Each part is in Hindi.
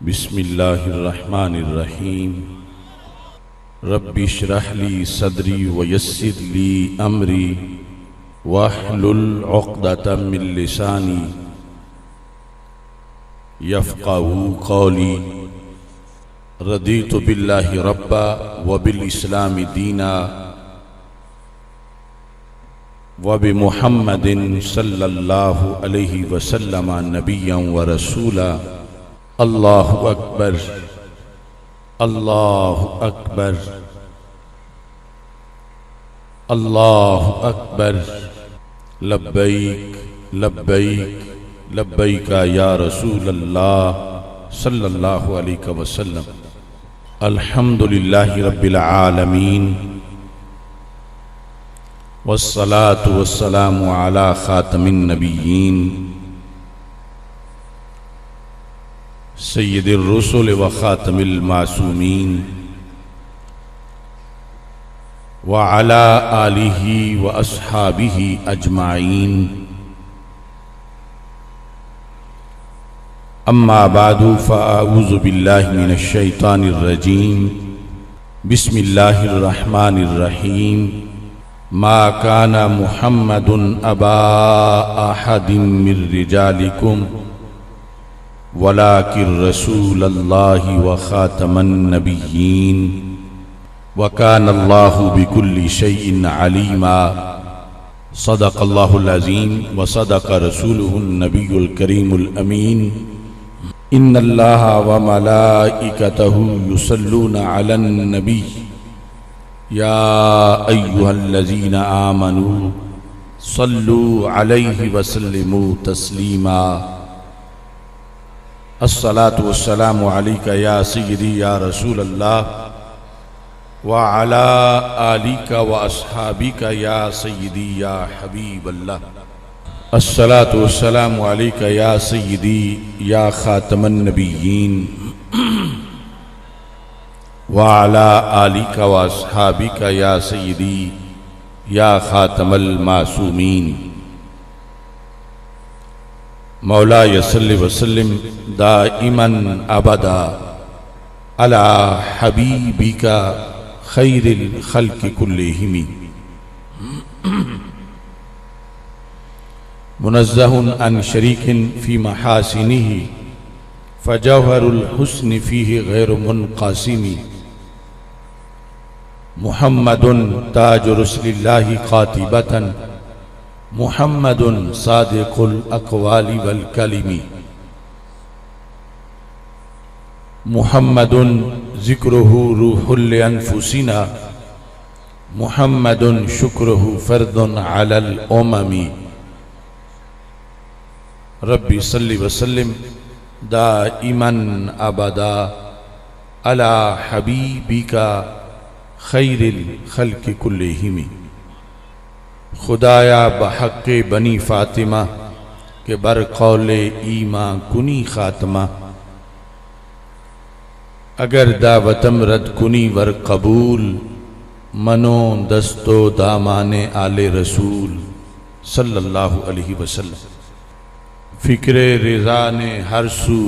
बिस्मिल्लाहिर्रहमानिर्रहीम। रब्बि इश्रह ली सदरी व यस्सिर ली अमरी वहलुल उक़दतम मिन लिसानी यफ़क़हू क़ौली। रदीतु बिल्लाहि रब्बा व बिल इस्लामी दीना व बि मुहम्मदिन सल्लल्लाहु अलैहि वसल्लम नबिय्यन व रसूला। अल्लाहु अकबर, अल्लाहु अकबर, अल्लाहु अकबर। लब्बैक लब्बैक लब्बैक या रसूल अल्लाह सल्लल्लाहु अलैहि वसल्लम। अल्हम्दुलिल्लाहि रब्बिल आलमीन वस्सलातु वस्सलामु अला खातमिन नबिय्यीन सय्यिदिर रुसुल व खातमिल मासूमीन व अला आलिही व अस्हाबिही अजमाइन। अम्मा बादु फ़अऊज़ु बिल्लाहि मिनश शैतानिर रजीम। बिस्मिल्लाहिर रहमानिर रहीम। मा काना मुहम्मदुन अबा अहदिम मिर रिजालिकुम वलाकिर रसूलल्लाहि व खातमन नबिय्यीन व कानल्लाहु बिकुल्लि शैइन अलीमा। सदक़ल्लाहुल अज़ीम व सदक़ रसूलुहुन नबियुल करीमुल अमीन। इन्नल्लाहा व मलाइकतहु युसल्लूना अलन नबी या अय्युहल्लज़ीना आमनू सल्लू अलैहि व सल्लिमू तस्लीमा। अस्सलातु वस्सलामु अलैका या सय्यदी या रसूल अल्लाह व अला आलिका व अस्हाबिका या सय्यदी या हबीब अल्लाह। अस्सलातु वस्सलामु अलैका या सय्यदी या खातमन नबिय्यीन व अला आलिका व अस्हाबिका या सय्यदी या खातमल मासूमीन। मौला यसल्लि वसल्लिम दाइमन अबदा अला हबीबिका खैरिल खल्क़ि कुल्लिहिम। मुनज़्ज़हुन अन शरीकिन फ़ी महासिनिही फ़जौहरुल हुस्नि फ़ीहि गैरु मुनक़सिमी। मुहम्मदुन ताजु रसूलिल्लाहि क़ातिबतन मुहम्मदुन सादिक़ुल अक़वालि वल कलिमी। मुहम्मदुन ज़िक्रुहु रूहुल अनफुसिना मुहम्मदुन शुक्रुहु फ़र्दुन अलल उममी। रब्बि सल्लि वसल्लिम दाइमन अबदा अला हबीबिका खैरिल खल्क़ि कुल्लिहिम। खुदाया बहक़्क़े बनी फ़ातिमा के बर कौले ईमां कुनी ख़ात्मा। अगर दावतम रद कुनी वर कबूल मनो दस्तो दामाने आले रसूल सल्लल्लाहु अलैहि वसल्लम। फ़िक्रे रिज़ा ने हर सू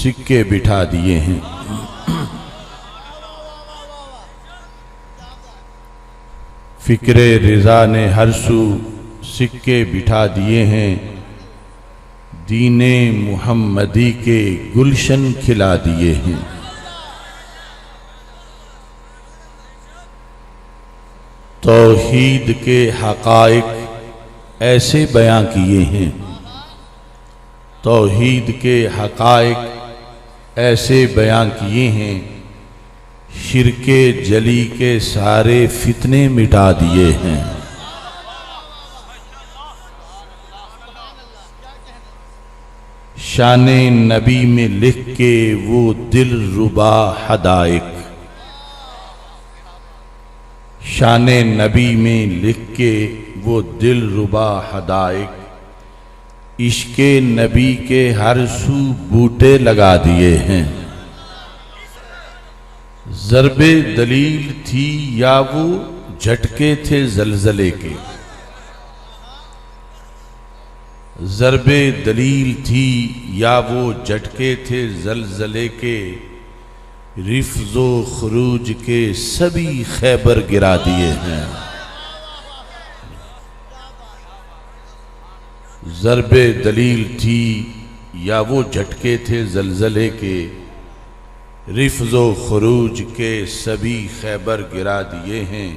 सिक्के बिठा दिए हैं। फ़िक्रे रिज़ा ने हर सू सिक्के बिठा दिए हैं। दीने मुहम्मदी के गुलशन खिला दिए हैं। तौहीद के हक़ाइक़ ऐसे बयां किए हैं। तौहीद के हक़ाइक़ ऐसे बयां किए हैं। शिरके जली के सारे फितने मिटा दिए हैं। शाने नबी में लिख के वो दिल रुबा हदाइक। शाने नबी में लिख के वो दिल रुबा हदाइक। इश्के नबी के हर सू बूटे लगा दिए हैं। ज़रबे दलील थी या वो झटके थे ज़लज़ले के। ज़रबे दलील थी या वो झटके थे जलजले के, रिफ्जो खरूज के सभी खैबर गिरा दिए हैं। ज़रबे दलील थी या वो झटके थे जलजले के, रिफ्जो खरूज के सभी खैबर गिरा दिए हैं।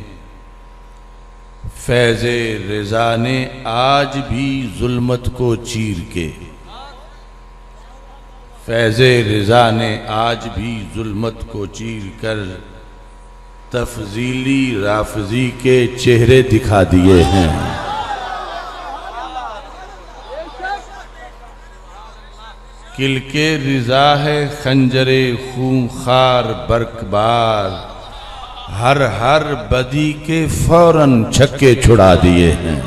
फैज़े रिज़ा ने आज भी जुल्मत को चीर के, फैज़े रिज़ा ने आज भी जुल्मत को चीर कर तफजीली राफजी के चेहरे दिखा दिए हैं। किलके रिज़ा है खंजरे खूंखार बरकबार, हर हर बदी के फौरन छक्के छुड़ा दिए हैं।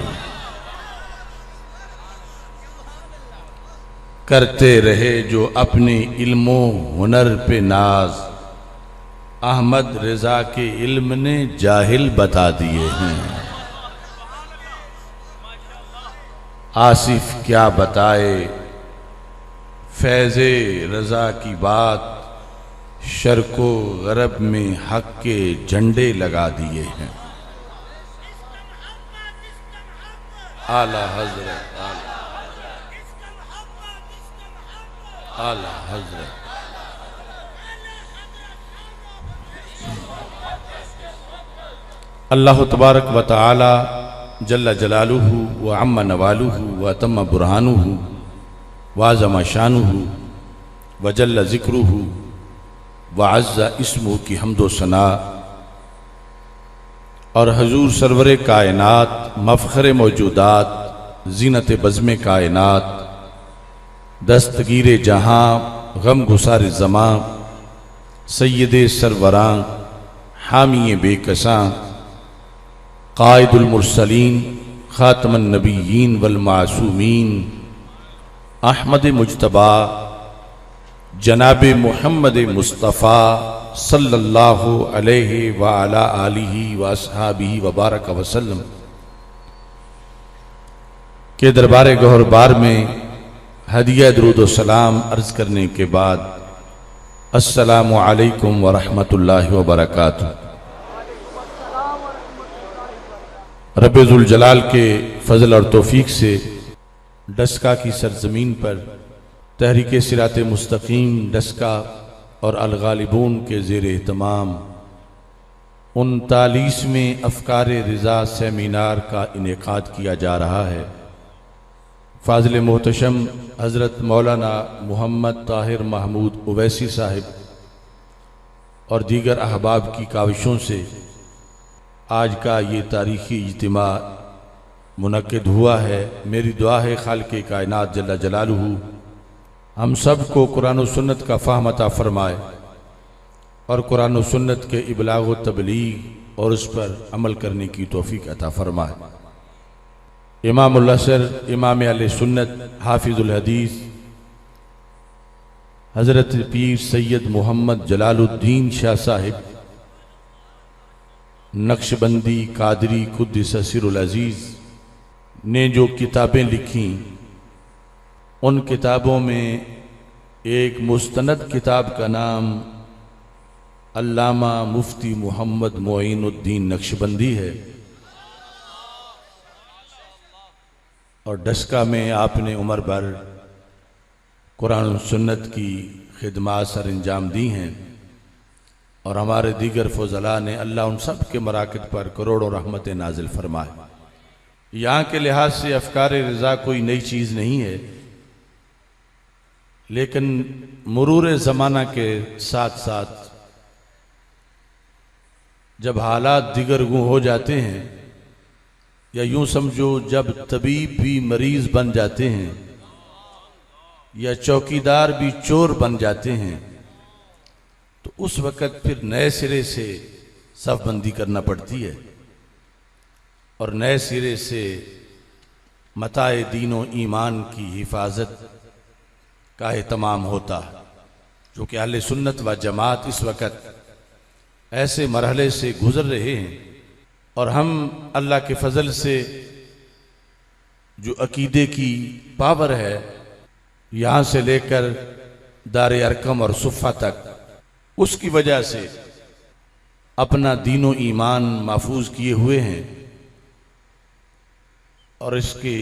करते रहे जो अपने इल्मो हुनर पे नाज, अहमद रिजा के इल्म ने जाहिल बता दिए हैं। आसिफ क्या बताए फैज़े रजा की बात, शर्को गरब में हक के झंडे लगा दिए हैं। आला हजरत आला हजरत अल्लाह तबारक व तआला जल्ला जलालुहु व अम्मा नवालुहु व तम्मा बुरहानुहु व अज़्ज़मा शानुहु व जल्ला ज़िक्रुहु व अज़्ज़ा इस्मुहु की हम्दो सना और हजूर सरवरे कायनात मफ़ख़रे मौजूदात ज़ीनत बज़्मे कायनात दस्तगीरे जहाँ गम गुसार ज़मां सय्यदे सरवरां हामी बेकसां क़ाइदुल मुरसलीन ख़ातमुन नबिय्यीन वल मासूमीन अहमद मुज्तबा जनाब मुहम्मद मुस्तफ़ा सल्लल्लाहु अलैहि व अला आलिहि व अस्हाबिहि व बारक वसल्लम के दरबार गौहरबार में हदिया दुरूद व सलाम अर्ज़ करने के बाद अस्सलामु अलैकुम व रहमतुल्लाहि व बरकातुहू। रब्बे ज़ुल जलाल के फजल और तौफीक से डस्का की सरजमीन पर तहरीक सिरात मुस्तकीम डस्का और अल-गालिबून के ज़ेर एहतमाम 39वें अफ़कार रिज़ा सेमिनार का इनेकाद किया जा रहा है। फ़ाज़िल मोहतशम हज़रत मौलाना मोहम्मद ताहिर महमूद उवैसी साहिब और दीगर अहबाब की काविशों से आज का ये तारीख़ी इज्तिमा मुनक्किद हुआ है। मेरी दुआ है खालिक़े कायनात जल्ला जलालुहु हम सब को कुरान और सुन्नत का फ़हम अता फ़रमाए और कुरान और सुन्नत के इबलाग व तबलीग और उस पर अमल करने की तौफ़ीक़ अता फ़रमाए। इमामुल असर इमाम अहले सुन्नत हाफिज़ुल हदीस हज़रत पीर सैयद मोहम्मद जलालुद्दीन शाह साहिब नक्शबंदी कादरी कुद्दस सिरुल अज़ीज़ ने जो किताबें लिखीं उन किताबों में एक मुस्तनद किताब का नाम अल्लामा मुफ्ती मोहम्मद मोइनुद्दीन नक्शबंदी है और डस्का में आपने उम्र भर कुरान सुन्नत की खिदमत सर अंजाम दी हैं और हमारे दीगर फज़ला ने अल्लाह उन सब के मराकिब पर करोड़ों रहमत नाजिल फरमाए। यहाँ के लिहाज से अफ़कार रिज़ा कोई नई चीज़ नहीं है, लेकिन मुरूर ज़माना के साथ साथ जब हालात दिगरगू हो जाते हैं या यूं समझो जब तबीब भी मरीज़ बन जाते हैं या चौकीदार भी चोर बन जाते हैं तो उस वक़्त फिर नए सिरे से सफ़बंदी करना पड़ती है और नए सिरे से मताए दीनो ईमान की हिफाजत का एहतमाम होता है, जो कि अहले सुन्नत व जमात इस वक़्त ऐसे मरहले से गुज़र रहे हैं और हम अल्लाह के फ़ज़ल से जो अकीदे की पावर है, यहाँ से लेकर दारे अरकम और सुफ़ा तक, उसकी वजह से अपना दीनो ईमान महफूज किए हुए हैं। और इसकी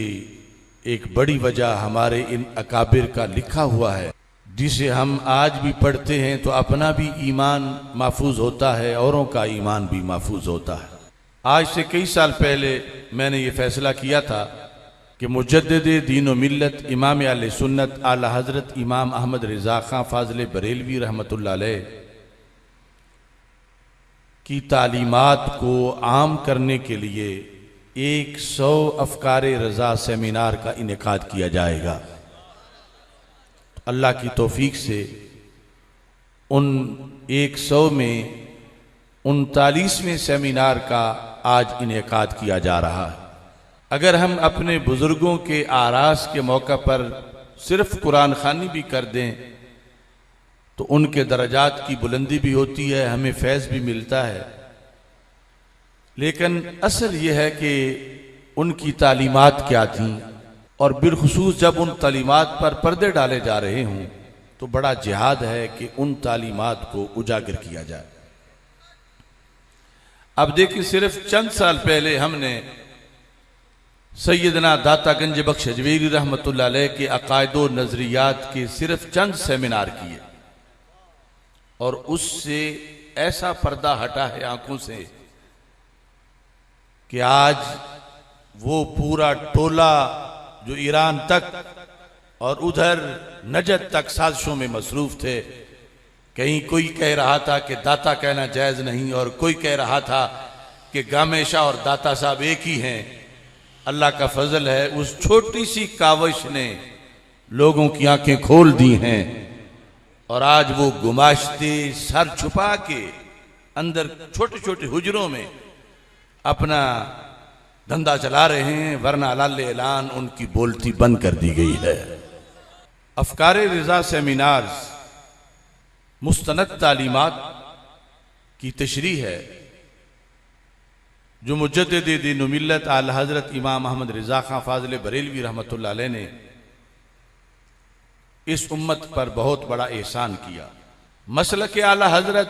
एक बड़ी वजह हमारे इन अकाबिर का लिखा हुआ है, जिसे हम आज भी पढ़ते हैं तो अपना भी ईमान महफूज होता है, औरों का ईमान भी महफूज होता है। आज से कई साल पहले मैंने ये फैसला किया था कि मुजद्दिद दीन व मिल्लत इमाम अहले सुन्नत आला हज़रत इमाम अहमद रिज़ा खां फ़ाज़िल बरेलवी रहमतुल्लाह अलैह की तालीमात को आम करने के लिए 100 अफ़कारे रज़ा सेमिनार का इनेकाद किया जाएगा। अल्लाह की तौफीक से उन 100 में 39वें सेमिनार का आज इनेकाद किया जा रहा है। अगर हम अपने बुजुर्गों के आरास के मौका पर सिर्फ कुरान खानी भी कर दें तो उनके दर्जात की बुलंदी भी होती है, हमें फैज़ भी मिलता है। लेकिन असल ये है कि उनकी तालीमात क्या थीं, और बिलखुसूस जब उन तालीमात पर पर्दे डाले जा रहे हों तो बड़ा जिहाद है कि उन तालीमात को उजागर किया जाए। अब देखिए, सिर्फ चंद साल पहले हमने सैयदना दाता गंज बख्श अजमेरी रहमतुल्लाह अलैह के अकायद व नजरियात के सिर्फ चंद सेमिनार किए, और उससे ऐसा पर्दा हटा है आंखों से कि आज वो पूरा टोला जो ईरान तक और उधर नजद तक साजिशों में मसरूफ थे। कहीं कोई कह रहा था कि दाता कहना जायज नहीं, और कोई कह रहा था कि गामेशा और दाता साहब एक ही हैं। अल्लाह का फजल है, उस छोटी सी कावश ने लोगों की आंखें खोल दी हैं, और आज वो गुमाश्ते सर छुपा के अंदर छोटे छोटे हुजरों में अपना धंधा चला रहे हैं, वरना अलाल ऐलान उनकी बोलती बंद कर दी गई है। अफकारे रिजा सेमिनार्स मुस्तनद तालीमात की तशरीह है जो मुजद्दिद दीन व मिल्लत आला हज़रत इमाम अहमद रिज़ा खां फ़ाज़िल बरेलवी रहमतुल्लाह अलैह ने इस उम्मत पर बहुत बड़ा एहसान किया। मसलक आला हज़रत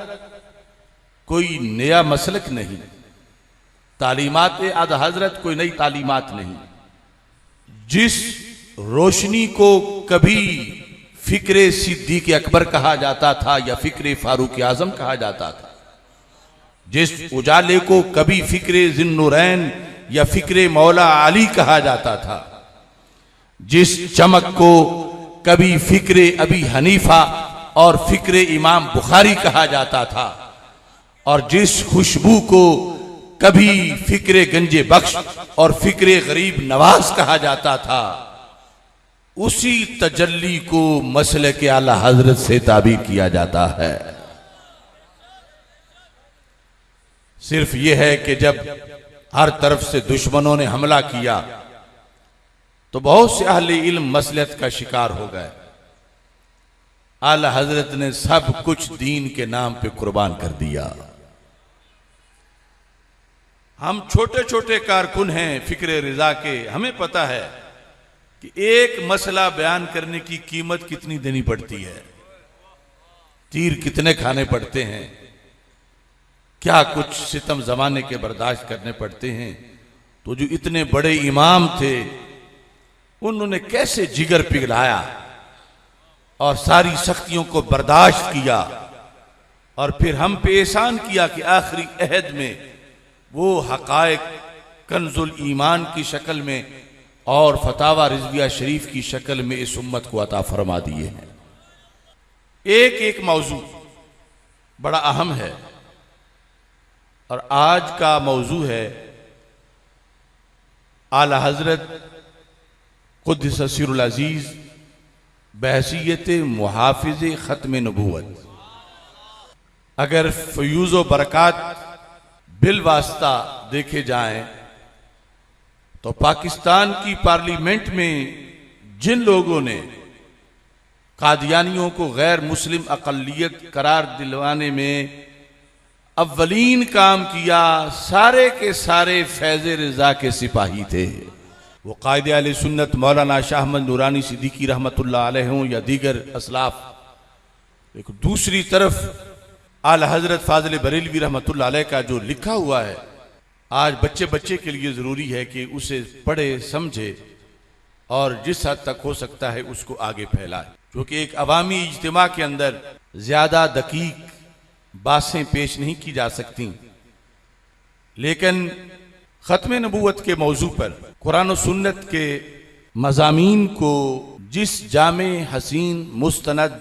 कोई नया मसलक नहीं, तालीमात आला हज़रत कोई नई तालीमात नहीं। जिस रोशनी को कभी फ़िक्रे सिद्दीक़ अकबर कहा जाता था या फ़िक्रे फ़ारूक आज़म कहा जाता था, जिस उजाले को कभी फ़िक्रे ज़िन्नुरैन या फ़िक्रे मौला अली कहा जाता था, जिस चमक को कभी फ़िक्रे अबी हनीफा और फ़िक्रे इमाम बुखारी कहा जाता था, और जिस खुशबू को कभी फ़िक्रे गंजे बख्श और फ़िक्रे गरीब नवाज कहा जाता था, उसी तजल्ली को मसलक आला हज़रत से ताबीर किया जाता है। सिर्फ यह है कि जब हर तरफ से दुश्मनों ने हमला किया तो बहुत से अहले इल्म मसलत का शिकार हो गए। आला हज़रत ने सब कुछ दीन के नाम पे कुर्बान कर दिया। हम छोटे छोटे कारकुन हैं फ़िक्रे रिज़ा के, हमें पता है कि एक मसला बयान करने की कीमत कितनी देनी पड़ती है, तीर कितने खाने पड़ते हैं, क्या कुछ सितम जमाने के बर्दाश्त करने पड़ते हैं। तो जो इतने बड़े इमाम थे उन्होंने कैसे जिगर पिघलाया और सारी सख्तियों को बर्दाश्त किया, और फिर हम पे एहसान किया कि आखिरी अहद में वो हकायक कंजुल ईमान की शक्ल में और फतावा रिजविया शरीफ की शक्ल में इस उम्मत को अता फरमा दिए हैं। एक एक मौजू बड़ा अहम है, और आज का मौजू है आला हज़रत क़ुद्दस सिर्रुल अज़ीज़ बहसीयत मुहाफ़िज़ ख़त्म नबूवत। अगर फ़यूज़ व बरक़ात बिल वास्ता देखे जाएं तो पाकिस्तान की पार्लियामेंट में जिन लोगों ने कादियानियों को गैर मुस्लिम अक़लियत करार दिलवाने में अव्वलीन काम किया, सारे के सारे फैज़ रिज़ा के सिपाही थे। वो कायदे अहले सुन्नत मौलाना शाह अहमद नूरानी सिद्दीकी रहमतुल्लाह अलैह हों या दीगर असलाफ, एक दूसरी तरफ आला हजरत फाजिल बरेलवी रहमतुल्लाह अलैह का जो लिखा हुआ है, आज बच्चे बच्चे के लिए ज़रूरी है कि उसे पढ़े समझे और जिस हद तक हो सकता है उसको आगे फैलाए, क्योंकि एक अवामी इज्तिमा के अंदर ज़्यादा दकीक बातें पेश नहीं की जा सकती, लेकिन ख़त्म नबूवत के मौजू पर कुरान और सुन्नत के मज़ामीन को जिस जामे हसीन मुस्तनद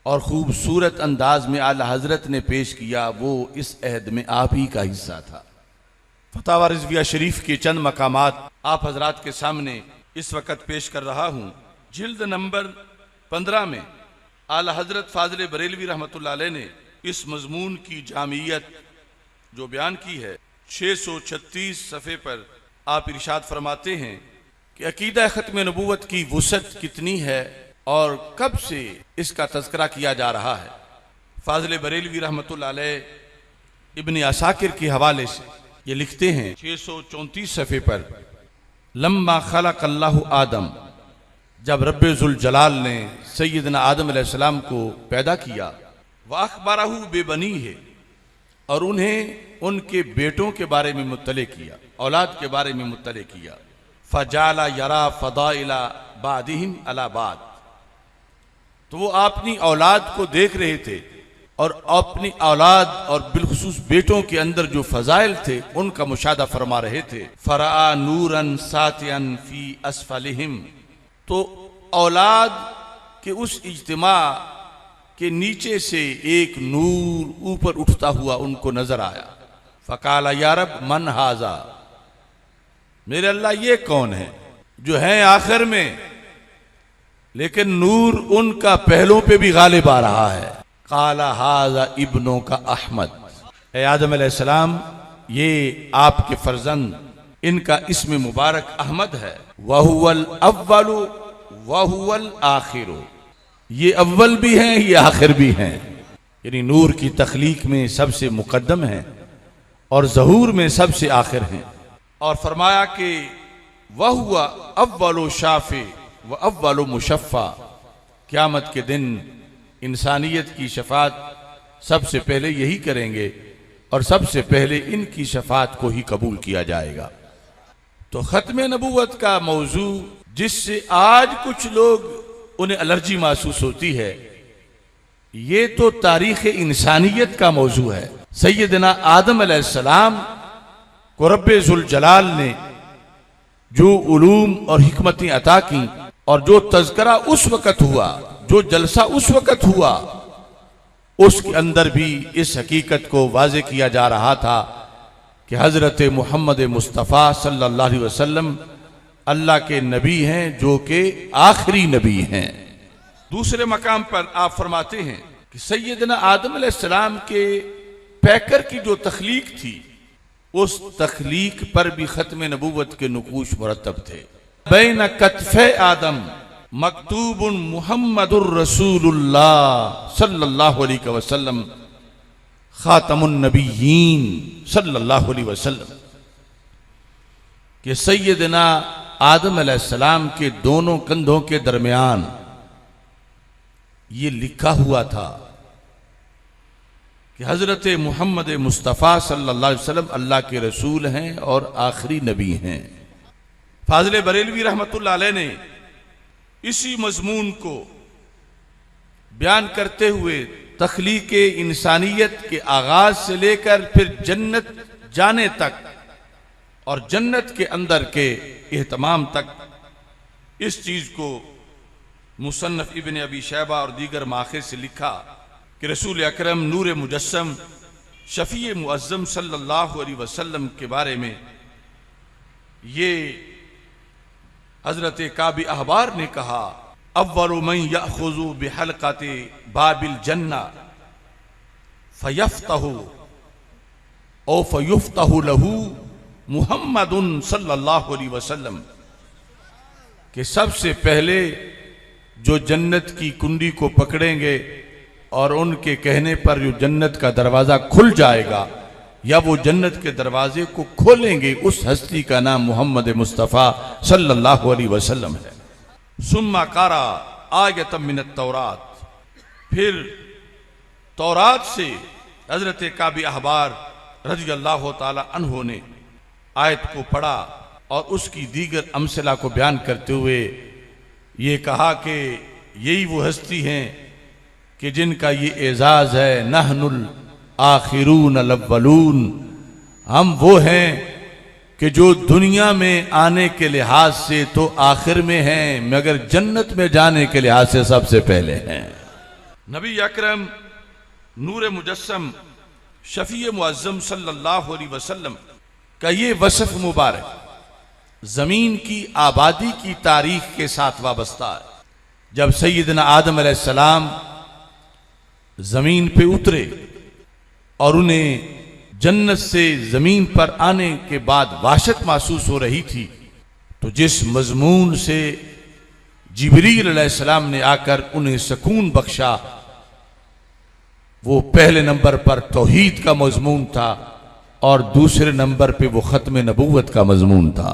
और खूबसूरत अंदाज में आला हजरत ने पेश किया, वो इस अहद में आप ही का हिस्सा था। फतावा रिज़विया शरीफ के चंद मकामात आप हजरात के सामने इस वक्त पेश कर रहा हूँ। जिल्द नंबर 15 में आला हजरत फाजिल बरेलवी रहमतुल्लाह अलैह ने इस मजमून की जामियत जो बयान की है, 636 सफ़े पर आप इरशाद फरमाते हैं कि अकीदा ख़त्म नबूवत की वुसअत कितनी है और कब से इसका तज़किरा किया जा रहा है। फाजिल बरेलवी रहमतुल्लाह अलैह इब्न असाकिर के हवाले से ये लिखते हैं 634 सफ़े पर, लम्मा खलक़ल्लाहु आदम, जब रब्बे ज़ुल जलाल ने सैयदना आदम अलैहिस्सलाम को पैदा किया, व अख़बरहु बेबनी है, और उन्हें उनके बेटों के बारे में मुत्तले किया, औलाद के बारे में मुत्तले किया। फ़जाला यरा फ़दाइला बादिहिम अला बाद, तो वो अपनी औलाद को देख रहे थे और अपनी औलाद और बिलखुसूस बेटों के अंदर जो फ़ज़ाइल थे उनका मुशाहदा फरमा रहे थे। फ़रा नूरन सातियन फ़ी अस्फलिहिम, तो औलाद के उस इज्तिमा के नीचे से एक नूर ऊपर उठता हुआ उनको नजर आया। फ़काला या रब मन हाजा, मेरे अल्लाह ये कौन है जो है आखिर में, लेकिन नूर उनका पहलों पे भी गालिब आ रहा है। काला हाजा इब्नों का अहमद, ए आदम अलैहिस्सलाम ये आपके फर्जंद, इनका इस्म मुबारक अहमद है। वहुवल अव्वलु वहुवल आखिरु, ये अव्वल भी हैं ये आखिर भी हैं, यानी नूर की तख्लीक में सबसे मुकद्दम है और ज़हूर में सबसे आखिर हैं। और फरमाया कि वह हुआ अव्वलो शाफ़े व अव्वलो मुशफ़्फ़ा, क़यामत के दिन इंसानियत की शफ़ात सबसे पहले यही करेंगे और सबसे पहले इनकी शफ़ात को ही कबूल किया जाएगा। तो ख़त्म नबूवत का मौजू जिससे आज कुछ लोग उन्हें एलर्जी महसूस होती है, ये तो तारीख़ इंसानियत का मौजू है। सैयदना आदम अलैहिस्सलाम को रब्बे ज़ुल जलाल ने जो उलूम और हिकमतें अता की और जो तज़किरा उस वक़्त हुआ, जो जलसा उस वक़्त हुआ, उसके अंदर भी इस हकीकत को वाज़े किया जा रहा था कि हज़रत मुहम्मद मुस्तफ़ा सल्लल्लाहु अलैहि वसल्लम अल्लाह के नबी हैं जो कि आखिरी नबी हैं। दूसरे मकाम पर आप फरमाते हैं कि सैयदना आदम अलैहिस्सलाम के पैकर की जो तख्लीक थी, उस तख्लीक पर भी ख़त्म नबूवत के नुकूश मुरतब थे। बैन कत्फ़े आदम मकतूबुन मुहम्मदुर रसूलुल्लाह सल्लल्लाहु अलैहि वसल्लम ख़ातमुन नबिय्यीन सल्लल्लाहु अलैहि वसल्लम, कि सैयदना आदम अलैहिस्सलाम के दोनों कंधों के दरमियान ये लिखा हुआ था कि हज़रत मुहम्मद मुस्तफ़ा सल्लल्लाहु अलैहि वसल्लम अल्लाह के रसूल हैं और आखिरी नबी हैं। फाजिल बरेलवी रहमतुल्लाह अलैह ने इसी मजमून को बयान करते हुए तख्लीक इंसानियत के आगाज से लेकर फिर जन्नत जाने तक और जन्नत के अंदर के एहतमाम तक इस चीज़ को मुसन्नफ इब्न अबी शैबा और दीगर माखिर से लिखा कि रसूल अकरम नूर मुजस्सम शफ़ी मुअज़्ज़म सल्लल्लाहु अलैहि वसल्लम के बारे में ये हज़रत काबी अहबार ने कहा, अव्वलु मन यअख़ुज़ु बिहलक़ति बाबिल जन्ना फ़यफ़्तहु औ फ़युफ़्तहु लहू मुहम्मदुन सल्लल्लाहु अलैहि वसल्लम, कि सबसे पहले जो जन्नत की कुंडी को पकड़ेंगे और उनके कहने पर जो जन्नत का दरवाज़ा खुल जाएगा, या वो जन्नत के दरवाजे को खोलेंगे, उस हस्ती का नाम मोहम्मद मुस्तफ़ा सल्लल्लाहु अलैहि वसल्लम है। सुम्मा कारा आयतम मिनत तौरात, फिर तौरात से हजरत काबी अहबार रज़ी अल्लाह ताला अन्हु ने आयत को पढ़ा और उसकी दीगर अमसला को बयान करते हुए ये कहा कि यही वो हस्ती हैं कि जिनका ये एजाज़ है, नहनुल आखिरून अल-अव्वलून, हम वो हैं कि जो दुनिया में आने के लिहाज से तो आखिर में हैं, मगर जन्नत में जाने के लिहाज से सबसे पहले हैं। नबी अकरम नूर मुजस्सम शफी मुअज्जम सल्लल्लाहु अलैहि वसल्लम का ये वसफ मुबारक जमीन की आबादी की तारीख के साथ वाबस्ता है। जब सैयदना आदम अलैहिस्सलाम जमीन पे उतरे और उन्हें जन्नत से जमीन पर आने के बाद वहशत महसूस हो रही थी, तो जिस मजमून से जिब्रील अलैहिस्सलाम ने आकर उन्हें सुकून बख्शा, वो पहले नंबर पर तौहीद का मजमून था और दूसरे नंबर पे वो खत्म नबूवत का मजमून था।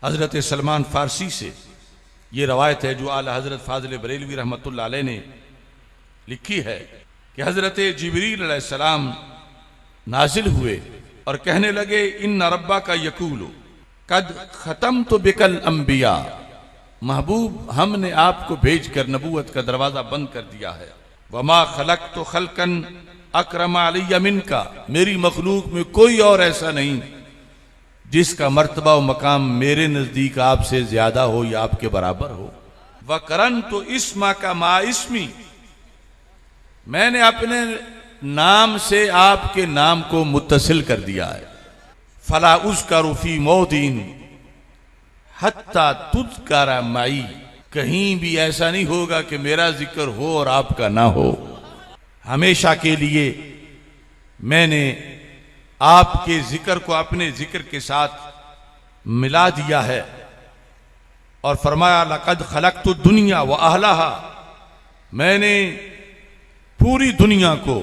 हजरत सलमान फारसी से ये रवायत है जो आला हजरत फाजिल बरेलवी रहमतुल्लाह अलैह ने लिखी है कि हजरत जिब्रील अलैहिस्सलाम नाजिल हुए और कहने लगे, इन्ना रब्बा का यकूलु कद खत्म तो बिकल अंबिया, महबूब हमने आपको भेजकर नबूवत का दरवाजा बंद कर दिया है। वमा खलक तो खलकन अकरमा अलैया मिनका, मेरी मखलूक में कोई और ऐसा नहीं जिसका मर्तबा व मकाम मेरे नजदीक आपसे ज्यादा हो या आपके बराबर हो। वकरन तो इस्मा का मा इस्मी, मैंने अपने नाम से आपके नाम को मुत्तसिल कर दिया है। फला उसका रूफी मौदीन हत्ता तुज़करा माई, कहीं भी ऐसा नहीं होगा कि मेरा जिक्र हो और आपका ना हो। हमेशा के लिए मैंने आपके जिक्र को अपने जिक्र के साथ मिला दिया है। और फरमाया, लक़द खलक़तु दुनिया व अहलहा, मैंने पूरी दुनिया को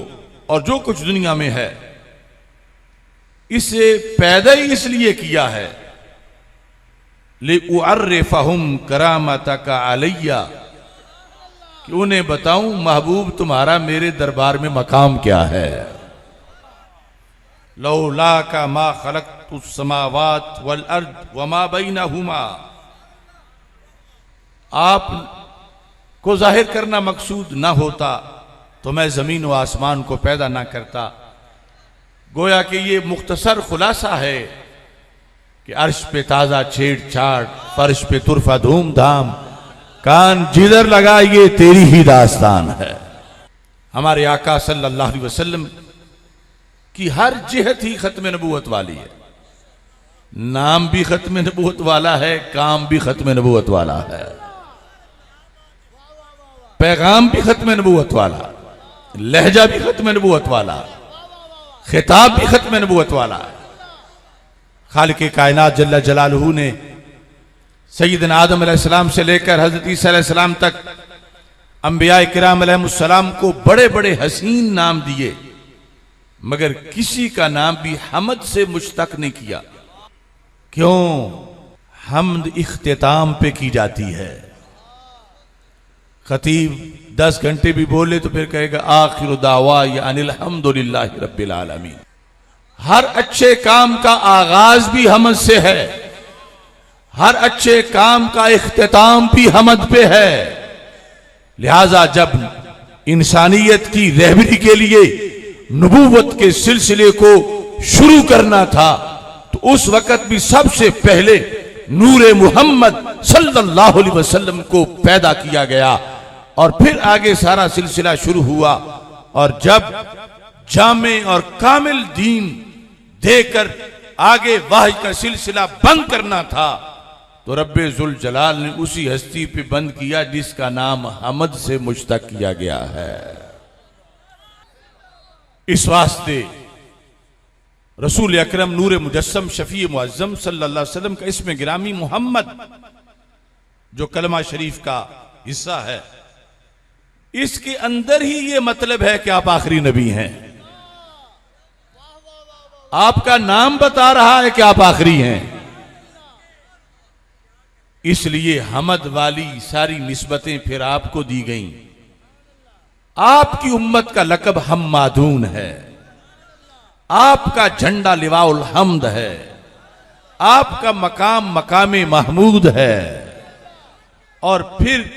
और जो कुछ दुनिया में है इसे पैदा ही इसलिए किया है, लिउअर्रिफहुम करामतक अलैया, कि उन्हें बताऊं महबूब तुम्हारा मेरे दरबार में मकाम क्या है। लौला का मा खलक़तुस समावात वल अर्द वमा बैनहुमा, आप को जाहिर करना मकसूद ना होता तो मैं जमीन व आसमान को पैदा ना करता। गोया कि ये मुख्तसर खुलासा है कि अर्श पे ताजा छेड़छाड़, फर्श पे तुरफा धूमधाम, कान जिधर लगाइए तेरी ही दास्तान है। हमारे आका सल्लल्लाहु अलैहि वसल्लम की हर जिहत ही खत्म नबूवत वाली है। नाम भी खत्म नबूवत वाला है, काम भी खत्म नबूवत वाला है, पैगाम भी खत्म नबूवत वाला, लहजा भी खत्म नबूवत वाला, खिताब भी खत्म नबूवत वाला है। खालिक कायनात जल्ला जलालहू ने सैयदना आदम अलैहिस्सलाम से लेकर हजरत ईसा अलैहिस्सलाम तक अंबिया किराम अलैहिमुस्सलाम को बड़े बड़े हसीन नाम दिए, मगर किसी का नाम भी हमद से मुश्तक नहीं किया। क्यों? हमद इख्तिताम पे की जाती है। खतीब 10 घंटे भी बोले तो फिर कहेगा आखिर दावा या अनिल हम्दुलिल्लाहि रब्बिल आलमीन। हर अच्छे काम का आगाज भी हमद से है, हर अच्छे काम का इख्तिताम भी हमद पे है। लिहाजा जब इंसानियत की रहबरी के लिए नबूवत के सिलसिले को शुरू करना था तो उस वक्त भी सबसे पहले नूरे मुहम्मद सल्लल्लाहु अलैहि वसल्लम को पैदा किया गया और फिर आगे सारा सिलसिला शुरू हुआ। और जब जामे और कामिल दीन देकर आगे वाही का सिलसिला बंद करना था तो रब्बे जुल जलाल ने उसी हस्ती पे बंद किया जिसका नाम हमद से मुश्तक किया गया है। इस वास्ते रसूल अकरम नूर मुजस्सम शफी मुअज्जम सल्लल्लाहु अलैहि वसल्लम का इसमें गिरामी मोहम्मद जो कलमा शरीफ का हिस्सा है, इसके अंदर ही ये मतलब है कि आप आखिरी नबी हैं। आपका नाम बता रहा है कि आप आखिरी हैं। इसलिए हमद वाली सारी निस्बतें फिर आपको दी गईं। आपकी उम्मत का लकब हम्मादून है, आपका झंडा लिवाउल हम्द है, आपका मकाम मकामे महमूद है। और फिर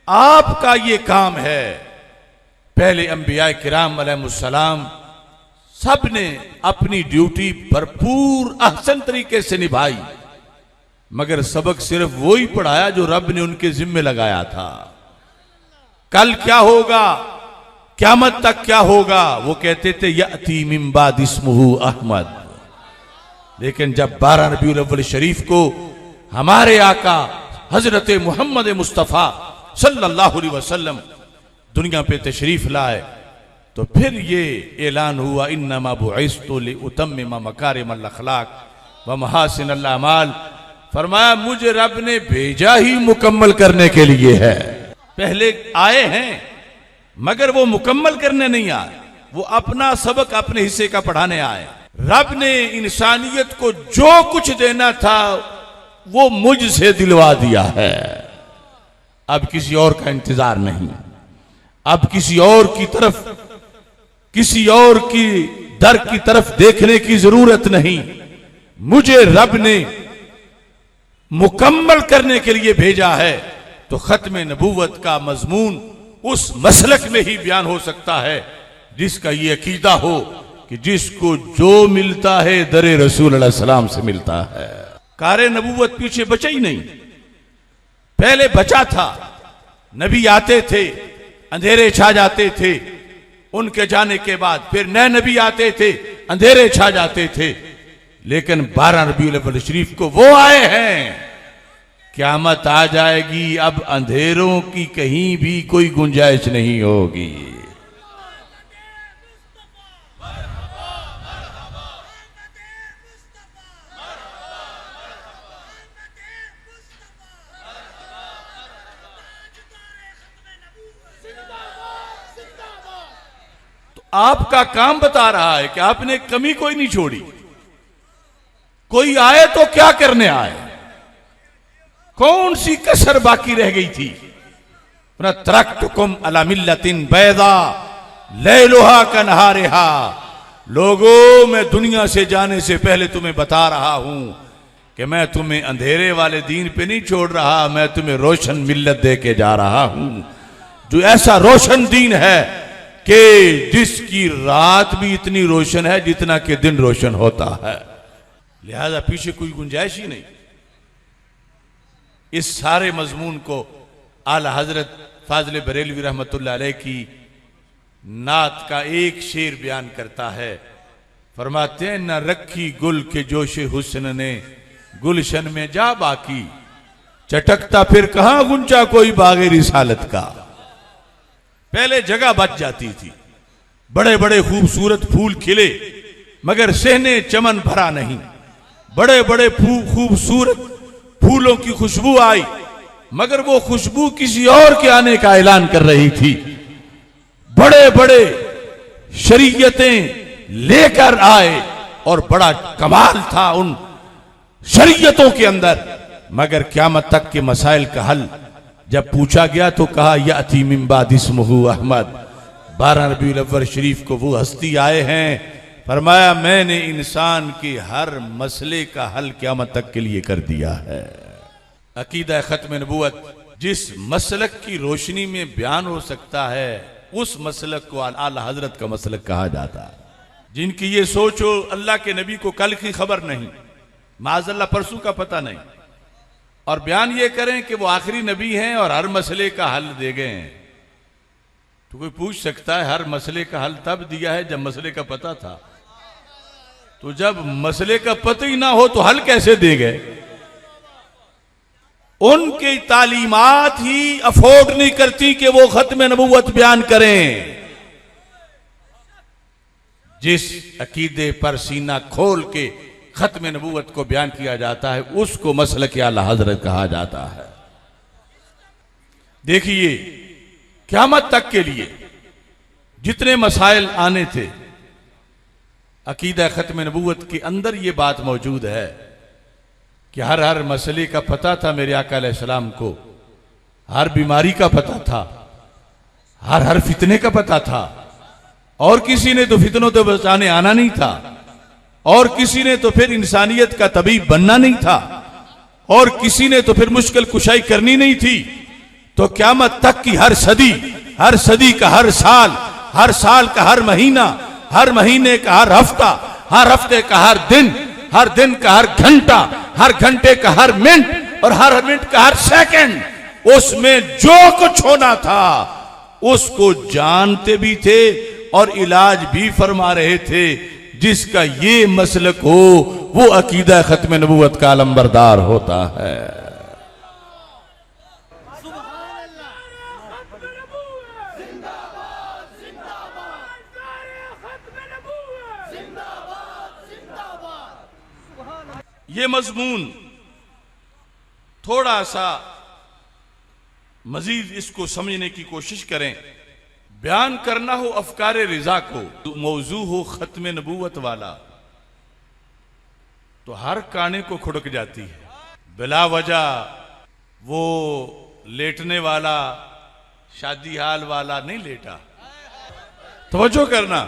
आपका ये काम है, पहले अंबिया किराम अलैहिमुस्सलाम सब ने अपनी ड्यूटी भरपूर अहसन तरीके से निभाई, मगर सबक सिर्फ वो ही पढ़ाया जो रब ने उनके जिम्मे लगाया था। कल क्या होगा, क़यामत तक क्या होगा, वो कहते थे यअती मिन बाद इस्मुहु अहमद। लेकिन जब 12 रबीउल अव्वल शरीफ को हमारे आका हजरत मोहम्मद मुस्तफ़ा सल्लल्लाहु अलैहि वसल्लम दुनिया पे तशरीफ लाए, तो फिर ये ऐलान हुआ इन्नमा बुइस्तु लिउतम्मिम मकारिमल अखलाक व महासिनल अमाल। फरमाया मुझे रब ने भेजा ही मुकम्मल करने के लिए है। पहले आए हैं मगर वो मुकम्मल करने नहीं आए, वो अपना सबक अपने हिस्से का पढ़ाने आए। रब ने इंसानियत को जो कुछ देना था वो मुझसे दिलवा दिया है। अब किसी और का इंतजार नहीं, अब किसी और की तरफ, किसी और की दर की तरफ देखने की जरूरत नहीं। मुझे रब ने मुकम्मल करने के लिए भेजा है। तो खत्म नबूवत का मजमून उस मसलक में ही बयान हो सकता है जिसका ये अकीदा हो कि जिसको जो मिलता है दरे रसूल अलैहि सलाम से मिलता है। कारे नबूवत पीछे बचा ही नहीं, पहले बचा था। नबी आते थे, अंधेरे छा जाते थे, उनके जाने के बाद फिर नए नबी आते थे, अंधेरे छा जाते थे। लेकिन 12 रबीउल अव्वल शरीफ को वो आए हैं, क़यामत आ जाएगी, अब अंधेरों की कहीं भी कोई गुंजाइश नहीं होगी। तो आपका काम बता रहा है कि आपने कमी कोई नहीं छोड़ी। कोई आए तो क्या करने आए, कौन सी कसर बाकी रह गई थी। तरक्तुकुम अला मिल्लतिन बैदा लैलुहा कनहारिहा। लोगों, मैं दुनिया से जाने से पहले तुम्हें बता रहा हूं कि मैं तुम्हें अंधेरे वाले दीन पे नहीं छोड़ रहा, मैं तुम्हें रोशन मिल्लत दे के जा रहा हूं, जो ऐसा रोशन दीन है कि जिसकी रात भी इतनी रोशन है जितना कि दिन रोशन होता है। लिहाजा पीछे कोई गुंजाइश ही नहीं। इस सारे मजमून को आला हजरत फाजिल बरेलवी रहमतुल्लाह अलैह की नात का एक शेर बयान करता है। फरमाते हैं, न रखी गुल के जोश हुस्न ने गुलशन में जा बाकी, चटकता फिर कहां गुंजा कोई बागे रिसालत का। पहले जगह बच जाती थी, बड़े बड़े खूबसूरत फूल खिले मगर सहने चमन भरा नहीं। बड़े बड़े खूबसूरत फूलों की खुशबू आई मगर वो खुशबू किसी और के आने का ऐलान कर रही थी। बड़े बड़े शरीयतें लेकर आए और बड़ा कमाल था उन शरीयतों के अंदर, मगर क़यामत तक के मसाइल का हल जब पूछा गया तो कहा यअती मिन बाद इस्मुहु अहमद। 12 रबीउल अव्वल शरीफ को वो हस्ती आए हैं। फरमाया मैंने इंसान के हर मसले का हल क़यामत तक के लिए कर दिया है। अकीदा खत्म नबूवत जिस मसलक की रोशनी में बयान हो सकता है उस मसलक को आला हजरत का मसलक कहा जाता है। जिनकी ये सोच हो अल्लाह के नबी को कल की खबर नहीं, माज़अल्लाह परसों का पता नहीं, और बयान ये करें कि वो आखिरी नबी हैं और हर मसले का हल दे गए हैं। तो कोई पूछ सकता है हर मसले का हल तब दिया है जब मसले का पता था, तो जब मसले का पता ही ना हो तो हल कैसे दे गए। उनकी तालीमात ही अफोर्ड नहीं करती कि वो खत्म नबूवत बयान करें। जिस अकीदे पर सीना खोल के खत्म नबूवत को बयान किया जाता है उसको मसलक आला हजरत कहा जाता है। देखिए क़यामत तक के लिए जितने मसाइल आने थे अकीदा ख़त्म नबूवत के अंदर ये बात मौजूद है कि हर मसले का पता था मेरे आका अलैहिस्सलाम को, हर बीमारी का पता था, हर फितने का पता था। और किसी ने तो फितनों से बचाने आना नहीं था, और किसी ने तो फिर इंसानियत का तबीब बनना नहीं था, और किसी ने तो फिर मुश्किल कुशाई करनी नहीं थी। तो क़यामत तक की हर सदी का हर साल का हर महीना, हर महीने का हर हफ्ते का हर दिन का हर घंटा, हर घंटे का हर मिनट, और हर मिनट का हर सेकंड, उसमें जो कुछ होना था उसको जानते भी थे और इलाज भी फरमा रहे थे। जिसका ये मसलक हो वो अकीदा ख़त्म नबूवत का अलंबरदार होता है। ये मजमून थोड़ा सा मजीद इसको समझने की कोशिश करें। बयान करना हो अफकार रिजा को, तो मौजू हो खत्म नबूवत वाला, तो हर काने को खुड़क जाती है। बिला वजह वो लेटने वाला, शादी हाल वाला नहीं लेटा। तवज्जो करना,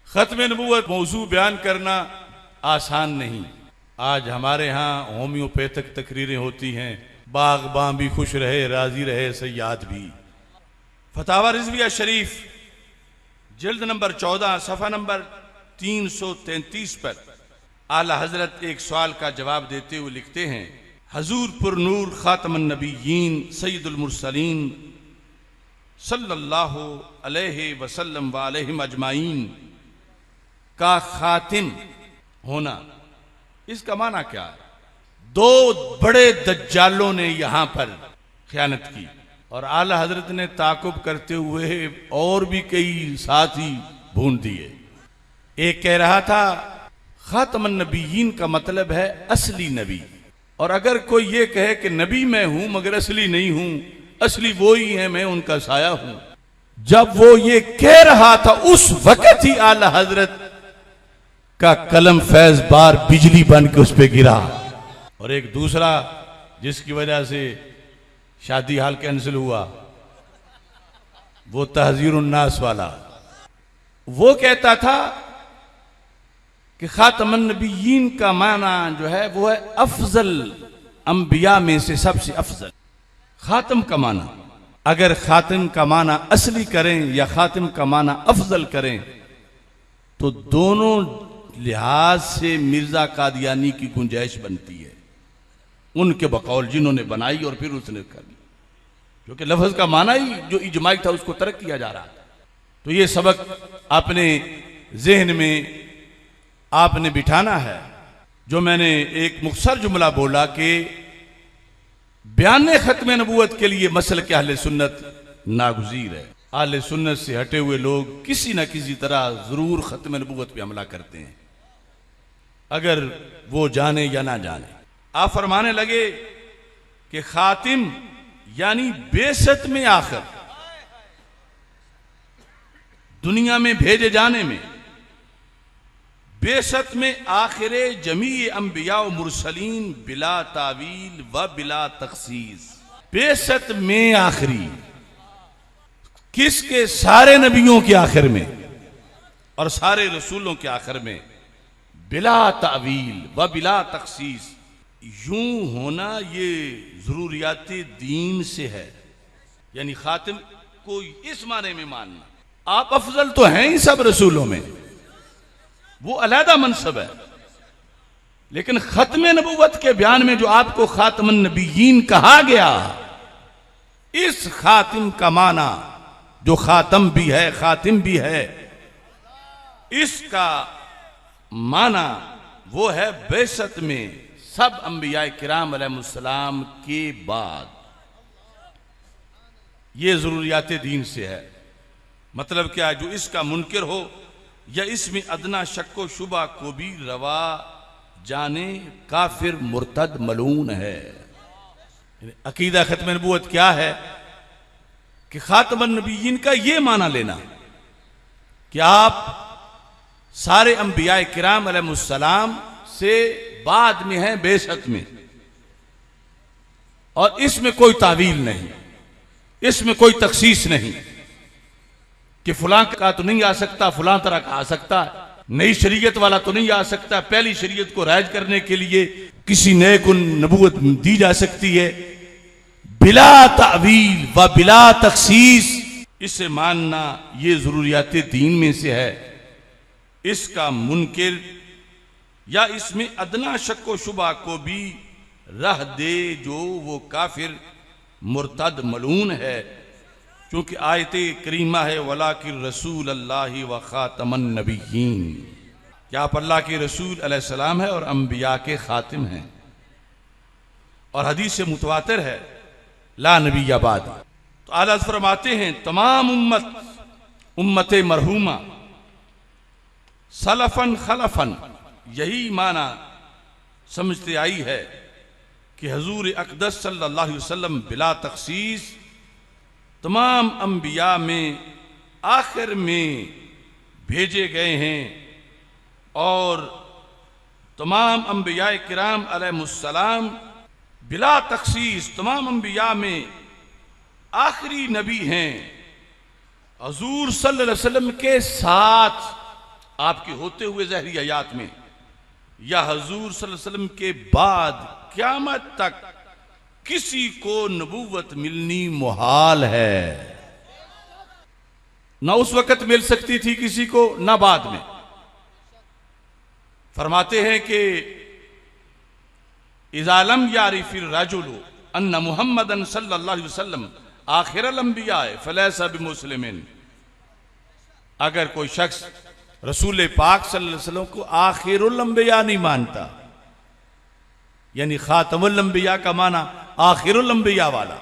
खत्म नबूवत मौजू बयान करना आसान नहीं। आज हमारे यहाँ होम्योपैथिक तकरीरें होती हैं, बागबान भी खुश रहे, राजी रहे, सयाद भी। फतावा रिजविया शरीफ जिल्द नंबर 14 सफ़ा नंबर 333 पर आला हजरत एक सवाल का जवाब देते हुए लिखते हैं, हजूर पुर नूर खातमुन नबिय्यीन सय्यदुल मुरसलीन सल्लल्लाहु अलैहि वसल्लम व अलैहिम अजमाइन का खातिम होना, इसका माना क्या है? दो बड़े दज्जालों ने यहां पर खयानत की और आला हजरत ने ताकुब करते हुए और भी कई साथी भून दिए। एक कह रहा था खातमुन नबिय्यीन का मतलब है असली नबी, और अगर कोई ये कहे कि नबी मैं हूं मगर असली नहीं हूं, असली वो ही है, मैं उनका साया हूं। जब वो ये कह रहा था उस वक्त ही आला हजरत का कलम फैज बार बिजली बन के उस पर गिरा। और एक दूसरा जिसकी वजह से शादी हाल कैंसिल हुआ, वो तहजीरुन नास वाला, वो कहता था कि खातमुन नबिय्यीन का माना जो है वो है अफजल अंबिया में से सबसे अफजल। खातम का माना, अगर खातिम का माना असली करें या खातिम का माना अफजल करें तो दोनों लिहाज से मिर्जा कादियानी की गुंजाइश बनती है, उनके बकौल जिन्होंने बनाई और फिर उसने कर ली, क्योंकि लफ्ज का माना ही जो इजमाई था उसको तर्क किया जा रहा था। तो ये सबक अपने जहन में आपने बिठाना है। जो मैंने एक मुख्तसर जुमला बोला कि बयान खत्म नबूवत के लिए मसलक अहले सुन्नत नागुज़ीर है। अहले सुन्नत से हटे हुए लोग किसी न किसी तरह जरूर खत्म नबूवत पे हमला करते हैं, अगर वो जाने या ना जाने। आप फरमाने लगे कि खातिम यानी बेसत में आखिर, दुनिया में भेजे जाने में, बेसत में आखिर जमी अंबिया व मुरसलीन बिला तावील व बिला तखसीस। बेसत में आखिरी किसके? सारे नबियों के आखिर में और सारे रसूलों के आखिर में, बिला तावील व बिला तखसीस। यूं होना ये जरूरियाती दीन से है, यानी खातिम को इस माने में मानना। आप अफजल तो हैं ही सब रसूलों में, वो अलहदा मनसब है, लेकिन खत्म नबूवत के बयान में जो आपको खातमुन नबिय्यीन कहा गया, इस खातिम का माना जो खातम भी है खातिम भी है, इसका माना वो है बेसत में सब अंबिया किराम अलैहिमुस्सलाम के बाद। ये जरूरियात दीन से है। मतलब क्या? जो इसका मुनकिर हो या इसमें अदना शक्को शुबा को भी रवा जाने काफिर मुर्तद मलून है। अकीदा खत्म नबूवत क्या है कि खातमुन नबिय्यीन का ये माना लेना कि आप सारे अंबिया किराम अलैहिस्सलाम से बाद में है बेशत में, और इसमें कोई तावील नहीं, इसमें कोई तखसीस नहीं कि फलां का तो नहीं आ सकता, फलां तरह का आ सकता है, नई शरीयत वाला तो नहीं आ सकता, पहली शरीयत को राइज करने के लिए किसी नए को नबूवत दी जा सकती है। बिला तावील व बिला तखसीस, इसे मानना ये जरूरियात दीन में से है। इसका मुनकिर या इसमें अदना शक व शुबा को भी रह दे जो वो काफिर मुर्तद मलून है, क्योंकि आयत करीमा है वलाकिन रसूल अल्लाह व खातमन नबिय्यीन, क्या आप अल्लाह के रसूल अलैहिस्सलाम है और अंबिया के खातिम हैं। और हदीस से मुतवातिर है ला नबी बाद। तो आला फरमाते हैं तमाम उम्मत मरहूमा सलफन खलफन, यही माना समझते आई है कि हजूर अक़दस सल्लल्लाहु अलैहि वसल्लम बिला तखसीस तमाम अंबिया में आखिर में भेजे गए हैं, और तमाम अंबिया किराम अलैहिस्सलाम बिला तखसीस तमाम अंबिया में आखिरी नबी हैं। हजूर सल्लल्लाहु अलैहि वसल्लम के साथ आपके होते हुए ज़हरी हयात में, या हजूर सल्लल्लाहु अलैहि वसल्लम के बाद क़यामत तक किसी को नबूवत मिलनी मुहाल है। ना उस वक़्त मिल सकती थी किसी को, ना बाद में। फरमाते हैं कि इज़ालम यारिफिर रजुलु अन्ना मुहम्मदन सल्लल्लाहु अलैहि वसल्लम आखिरुल अंबिया फलैसा बिमुस्लिमिन, अगर कोई शख्स रसूल पाक सल्लल्लाहु अलैहि वसल्लम को आखिरुल अंबिया नहीं मानता, यानी खातमुल अंबिया का माना आखिरुल अंबिया वाला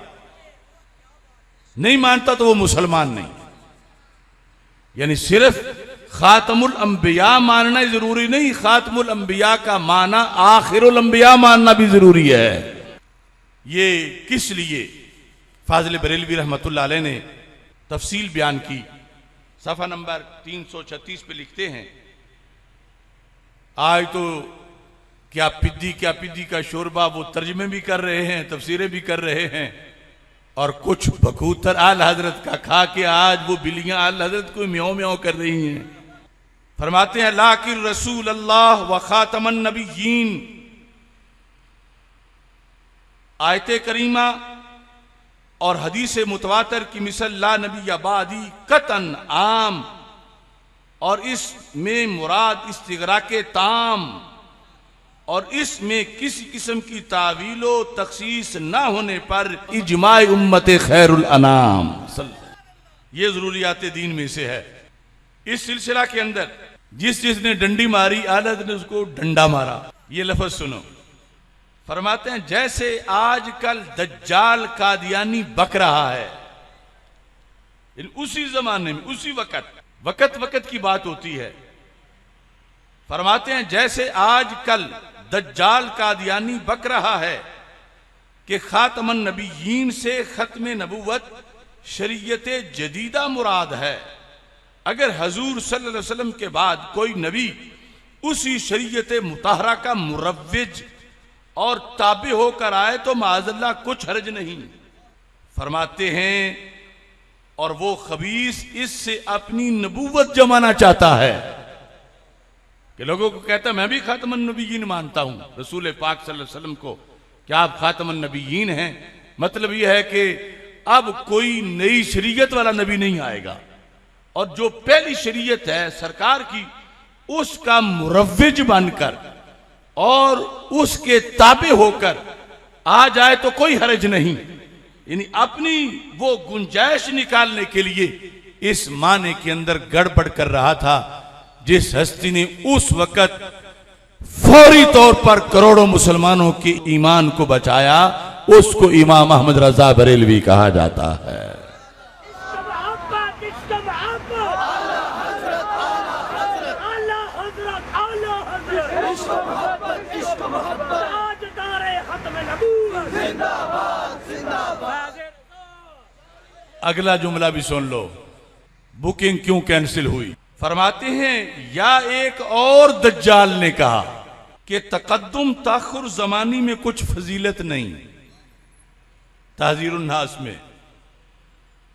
नहीं मानता, तो वो मुसलमान नहीं। यानी सिर्फ खातमुल अंबिया मानना जरूरी नहीं, खातमुल अंबिया का माना आखिरुल अंबिया मानना भी जरूरी है। ये किस लिए फाजिल बरेलवी रहमतुल्लाह अलैह ने तफसील बयान की। सफ़ा नंबर 336 पे लिखते हैं, आज तो क्या पिद्दी का शोरबा वो तर्जमे भी कर रहे हैं, तफसीरें भी कर रहे हैं, और कुछ बखूतर आल हजरत का खा के आज वो बिल्लियां आल हजरत को म्याऊं म्याऊं कर रही हैं। फरमाते हैं लाकिन रसूल अल्लाह व खातमन नबिय्यीन, आयत करीमा और हदीस मुतवातर की मिसल ला नबी आबादी कतन आम, और इसमें मुराद इस्तिगराके ताम, और इसमें किसी किस्म की तावीलो तखसीस ना होने पर इजमाए उम्मत खैरुल अनाम, ये जरूरियात दीन में से है। इस सिलसिला के अंदर जिसने डंडी मारी आलत ने उसको डंडा मारा। ये लफ्ज सुनो, फरमाते हैं जैसे आजकल दज्जाल कादियानी बक रहा है, उसी जमाने में उसी वक़्त की बात होती है। फरमाते हैं जैसे आजकल दज्जाल कादियानी बक रहा है कि खातमन नबिय्यीन से खत्म नबूवत शरीयत जदीदा मुराद है। अगर हजूर सल्लल्लाहु अलैहि वसल्लम के बाद कोई नबी उसी शरीयत मुताहरा का मुरव्विज और ताबे होकर आए तो माज़अल्लाह कुछ हर्ज नहीं। फरमाते हैं और वो खबीस इससे अपनी नबूवत जमाना चाहता है कि लोगों को कहता है मैं भी खातमुन नबिय्यीन मानता हूं, रसूल पाक सल्लल्लाहु अलैहि वसल्लम को, क्या आप खातमुन नबिय्यीन हैं? मतलब यह है कि अब कोई नई शरीयत वाला नबी नहीं आएगा, और जो पहली शरीयत है सरकार की उसका मुरव्विज बनकर और उसके ताबे होकर आ जाए तो कोई हर्ज नहीं। यानी अपनी वो गुंजाइश निकालने के लिए इस माने के अंदर गड़बड़ कर रहा था। जिस हस्ती ने उस वक्त फौरी तौर पर करोड़ों मुसलमानों के ईमान को बचाया, उसको इमाम अहमद रजा बरेलवी कहा जाता है। अगला जुमला भी सुन लो, बुकिंग क्यों कैंसिल हुई। फरमाते हैं या एक और दज्जाल ने कहा कि तकद्दुम ताखुर जमानी में कुछ फजीलत नहीं। ताज़ीरुन नास में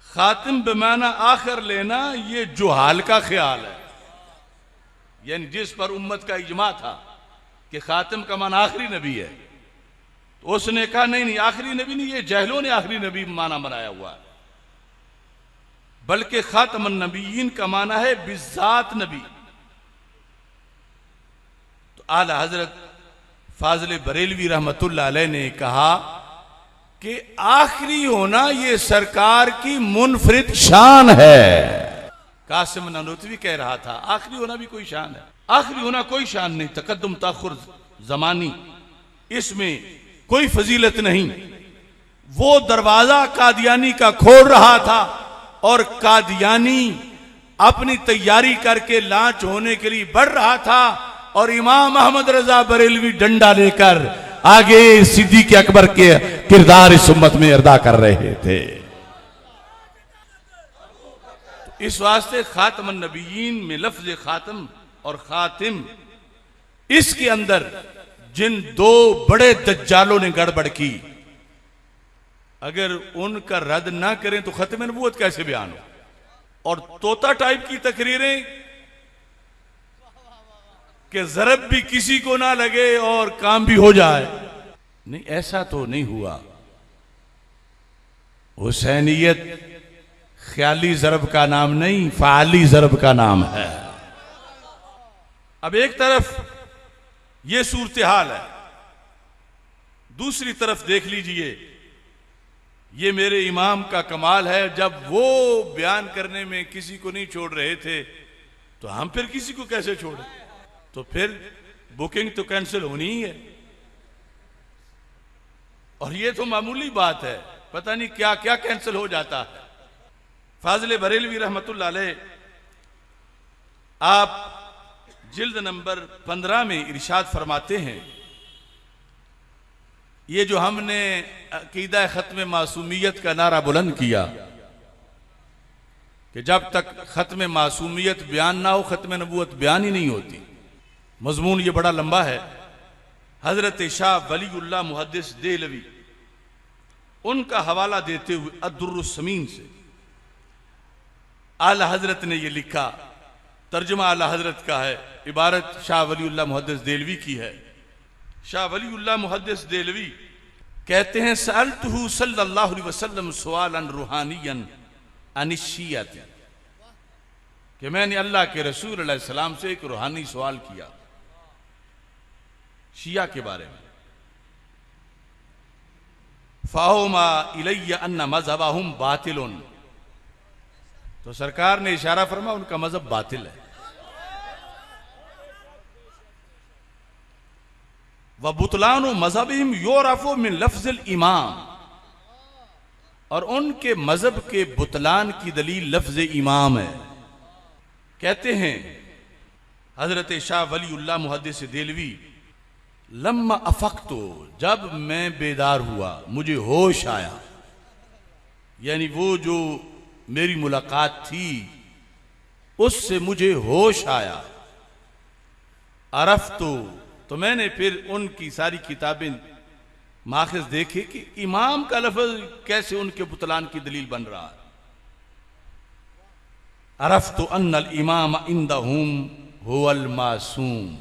खातिम बेमाना आखिर लेना ये जुहाल का ख्याल है, यानी जिस पर उम्मत का इजमा था कि खातिम का माना आखिरी नबी है, तो उसने कहा नहीं नहीं आखिरी नबी नहीं, ये जहलों ने आखिरी नबी माना बनाया हुआ है, बल्कि खातमुन नबीयीन का माना है बिज़ात नबी। तो आला हजरत फाजिल बरेलवी रहमतुल्लाह अलैह ने कहा कि आखिरी होना ये सरकार की मुनफरिद शान है। कासिम ननूतवी कह रहा था आखिरी होना भी कोई शान है, आखिरी होना कोई शान नहीं, तकद्दुम ताखुर जमानी इसमें कोई फजीलत नहीं। वो दरवाजा कादियानी का खोल रहा था और कादियानी अपनी तैयारी करके लांच होने के लिए बढ़ रहा था और इमाम अहमद रजा बरेलवी डंडा लेकर आगे सिद्दीक़ अकबर के किरदार इस उम्मत में अदा कर रहे थे। इस वास्ते खातमुन नबीयीन में लफ्ज खातम और खातिम इसके अंदर जिन दो बड़े दज्जालों ने गड़बड़ की, अगर उनका रद्द ना करें तो खत्म नबूवत कैसे बयान हो। और तोता टाइप की तकरीरें कि जरब भी किसी को ना लगे और काम भी हो जाए, नहीं ऐसा तो नहीं हुआ। हुसैनियत ख्याली जरब का नाम नहीं, फाली जरब का नाम है। अब एक तरफ यह सूरत हाल है, दूसरी तरफ देख लीजिए, ये मेरे इमाम का कमाल है, जब वो बयान करने में किसी को नहीं छोड़ रहे थे तो हम फिर किसी को कैसे छोड़े। तो फिर बुकिंग तो कैंसिल होनी ही है, और ये तो मामूली बात है, पता नहीं क्या क्या कैंसिल हो जाता है। फाजिल बरेलवी रहमतुल्लाह अलैह आप जिल्द नंबर 15 में इरशाद फरमाते हैं, ये जो हमने अकीदा खत्म मासूमियत का नारा बुलंद किया कि जब तक खत्म मासूमियत बयान ना हो खत्म नबूवत बयान ही नहीं होती। मजमून ये बड़ा लंबा है। हजरत शाह वलीउल्लाह मुहद्दिस देहलवी उनका हवाला देते हुए अद्दुर्रुस समीन से आला हजरत ने यह लिखा, तर्जुमा आला हजरत का है, इबारत शाह वलीउल्लाह मुहद्दिस देहलवी की है। शाह वलीउल्लाह मुहद्दिस देहलवी कहते हैं सअल्तहु सल्लल्लाहु अलैहि वसल्लम सुआलन रूहानियन अनिश्शियत, कि मैंने अल्लाह के रसूल अलैहि सलाम से एक रूहानी सवाल किया शिया के बारे में। फाहुमा इलैया अन्ना मज़हबहुम बातिलुन, तो सरकार ने इशारा फरमा उनका मजहब बातिल है। व बुतलानु मजहबिहिम योरफु मिन लफ्ज़िल इमाम, और उनके मजहब के बुतलान की दलील लफ्ज़ इमाम है। कहते हैं हजरत शाह वलीउल्लाह मुहद्दिस देहलवी, लम्मा अफक्तो, जब मैं बेदार हुआ, मुझे होश आया, यानी वो जो मेरी मुलाकात थी उससे मुझे होश आया, अरफ्तो, तो मैंने फिर उनकी सारी किताबें माखिज देखे कि इमाम का लफ्ज कैसे उनके बुतलान की दलील बन रहा है। अरफ्तो अन्नल इमाम इंदहुम हुवल मासूम,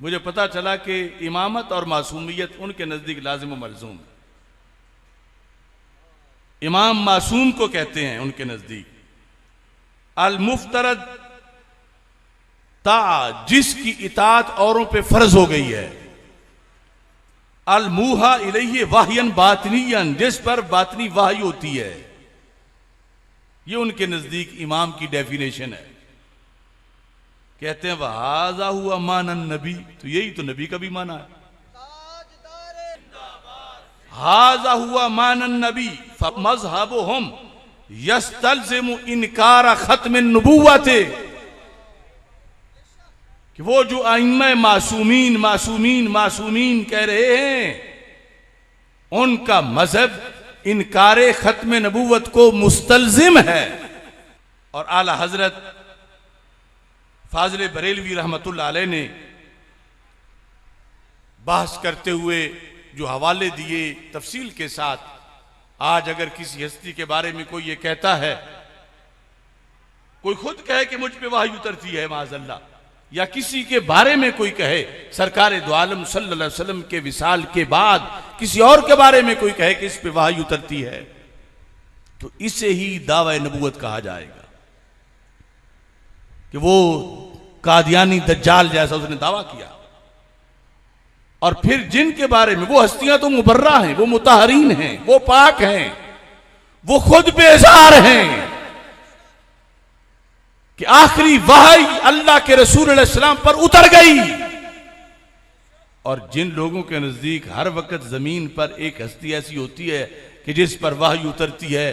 मुझे पता चला कि इमामत और मासूमियत उनके नजदीक लाजिम व मलजूम है। इमाम मासूम को कहते हैं उनके नजदीक। अल मुफ्तरद ता, जिसकी इताअत औरों पे फर्ज हो गई है। अल मुहा इलैहि वाहियन बातिनियन, जिस पर बातनी वाही होती है। ये उनके नजदीक इमाम की डेफिनेशन है। कहते हैं वहाजा हुआ मानन नबी, तो यही तो नबी का भी माना है। हाजा हुआ मानन नबी फमज़हबुहुम यस्तलज़िमु इनकार खत्म नबुव्वत, कि वो जो आइम्मा मासूमीन मासूमीन मासूमीन कह रहे हैं उनका मजहब इनकार खत्म नबुव्वत को मुस्तलजिम है। और आला हजरत फाजिल बरेलवी रहमतुल्लाह अलैह ने बहस करते हुए जो हवाले दिए तफसील के साथ, आज अगर किसी हस्ती के बारे में कोई ये कहता है, कोई खुद कहे कि मुझ पे वही उतरती है माज़अल्लाह, या किसी के बारे में कोई कहे सरकार दो आलम सल्लल्लाहु अलैहि वसल्लम के विसाल के बाद किसी और के बारे में कोई कहे कि इस पे वही उतरती है, तो इसे ही दावा नबूवत कहा जाएगा कि वो कादियानी दज्जाल जैसा उसने दावा किया। और फिर जिनके बारे में वो हस्तियां तो मुबर्रा हैं, वो मुताहरीन हैं, वो पाक हैं, वो खुद बेजार हैं कि आखिरी वही अल्लाह के रसूल अलैहि सलाम पर उतर गई। और जिन लोगों के नजदीक हर वक्त जमीन पर एक हस्ती ऐसी होती है कि जिस पर वही उतरती है,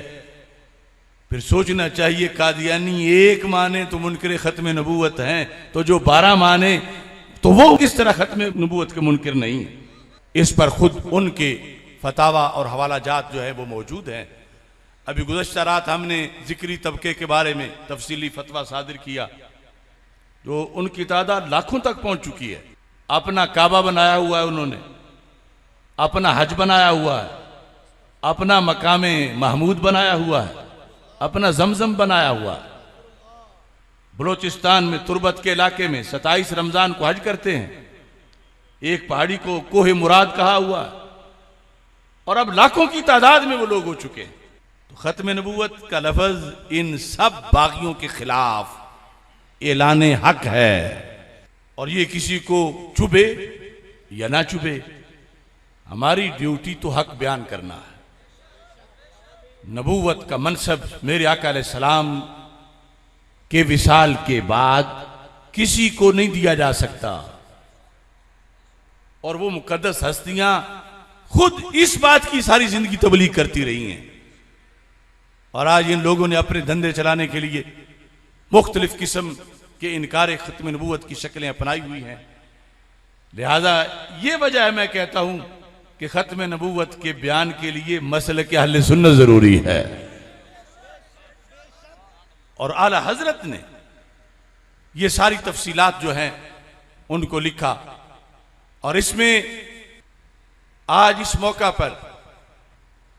फिर सोचना चाहिए कादियानी एक माने तो मुनकिर खत्म नबूवत हैं, तो जो 12 माने तो वो किस तरह खत्म नबूवत के मुनकिर नहीं। इस पर खुद उनके फतावा और हवाला जात जो है वो मौजूद हैं। अभी गुज़श्ता रात हमने जिक्री तबके के बारे में तफसीली फतवा सादिर किया, जो उनकी तादाद लाखों तक पहुंच चुकी है। अपना काबा बनाया हुआ है उन्होंने, अपना हज बनाया हुआ है, अपना मकामे महमूद बनाया हुआ है, अपना जमजम बनाया हुआ है। बलोचिस्तान में तुर्बत के इलाके में 27 रमजान को हज करते हैं। एक पहाड़ी को कोहे मुराद कहा हुआ है, और अब लाखों की तादाद में वो लोग हो चुके हैं। तो खत्म नबूवत का लफ्ज इन सब बागियों के खिलाफ ऐलाने हक है, और ये किसी को चुभे या ना चुभे, हमारी ड्यूटी तो हक बयान करना है। नबूवत का मनसब मेरे आका अलैहिस्सलाम के विसाल के बाद किसी को नहीं दिया जा सकता, और वो मुकद्दस हस्तियां खुद इस बात की सारी जिंदगी तबलीग करती रही हैं। और आज इन लोगों ने अपने धंधे चलाने के लिए मुख्तलिफ किस्म के इनकार खत्म नबूवत की शक्लें अपनाई हुई हैं। लिहाजा ये वजह है मैं कहता हूं कि खत्म नबूवत के बयान के लिए मसले के अहले सुन्नत जरूरी है। और आला हजरत ने ये सारी तफसीलात जो हैं उनको लिखा, और इसमें आज इस मौका पर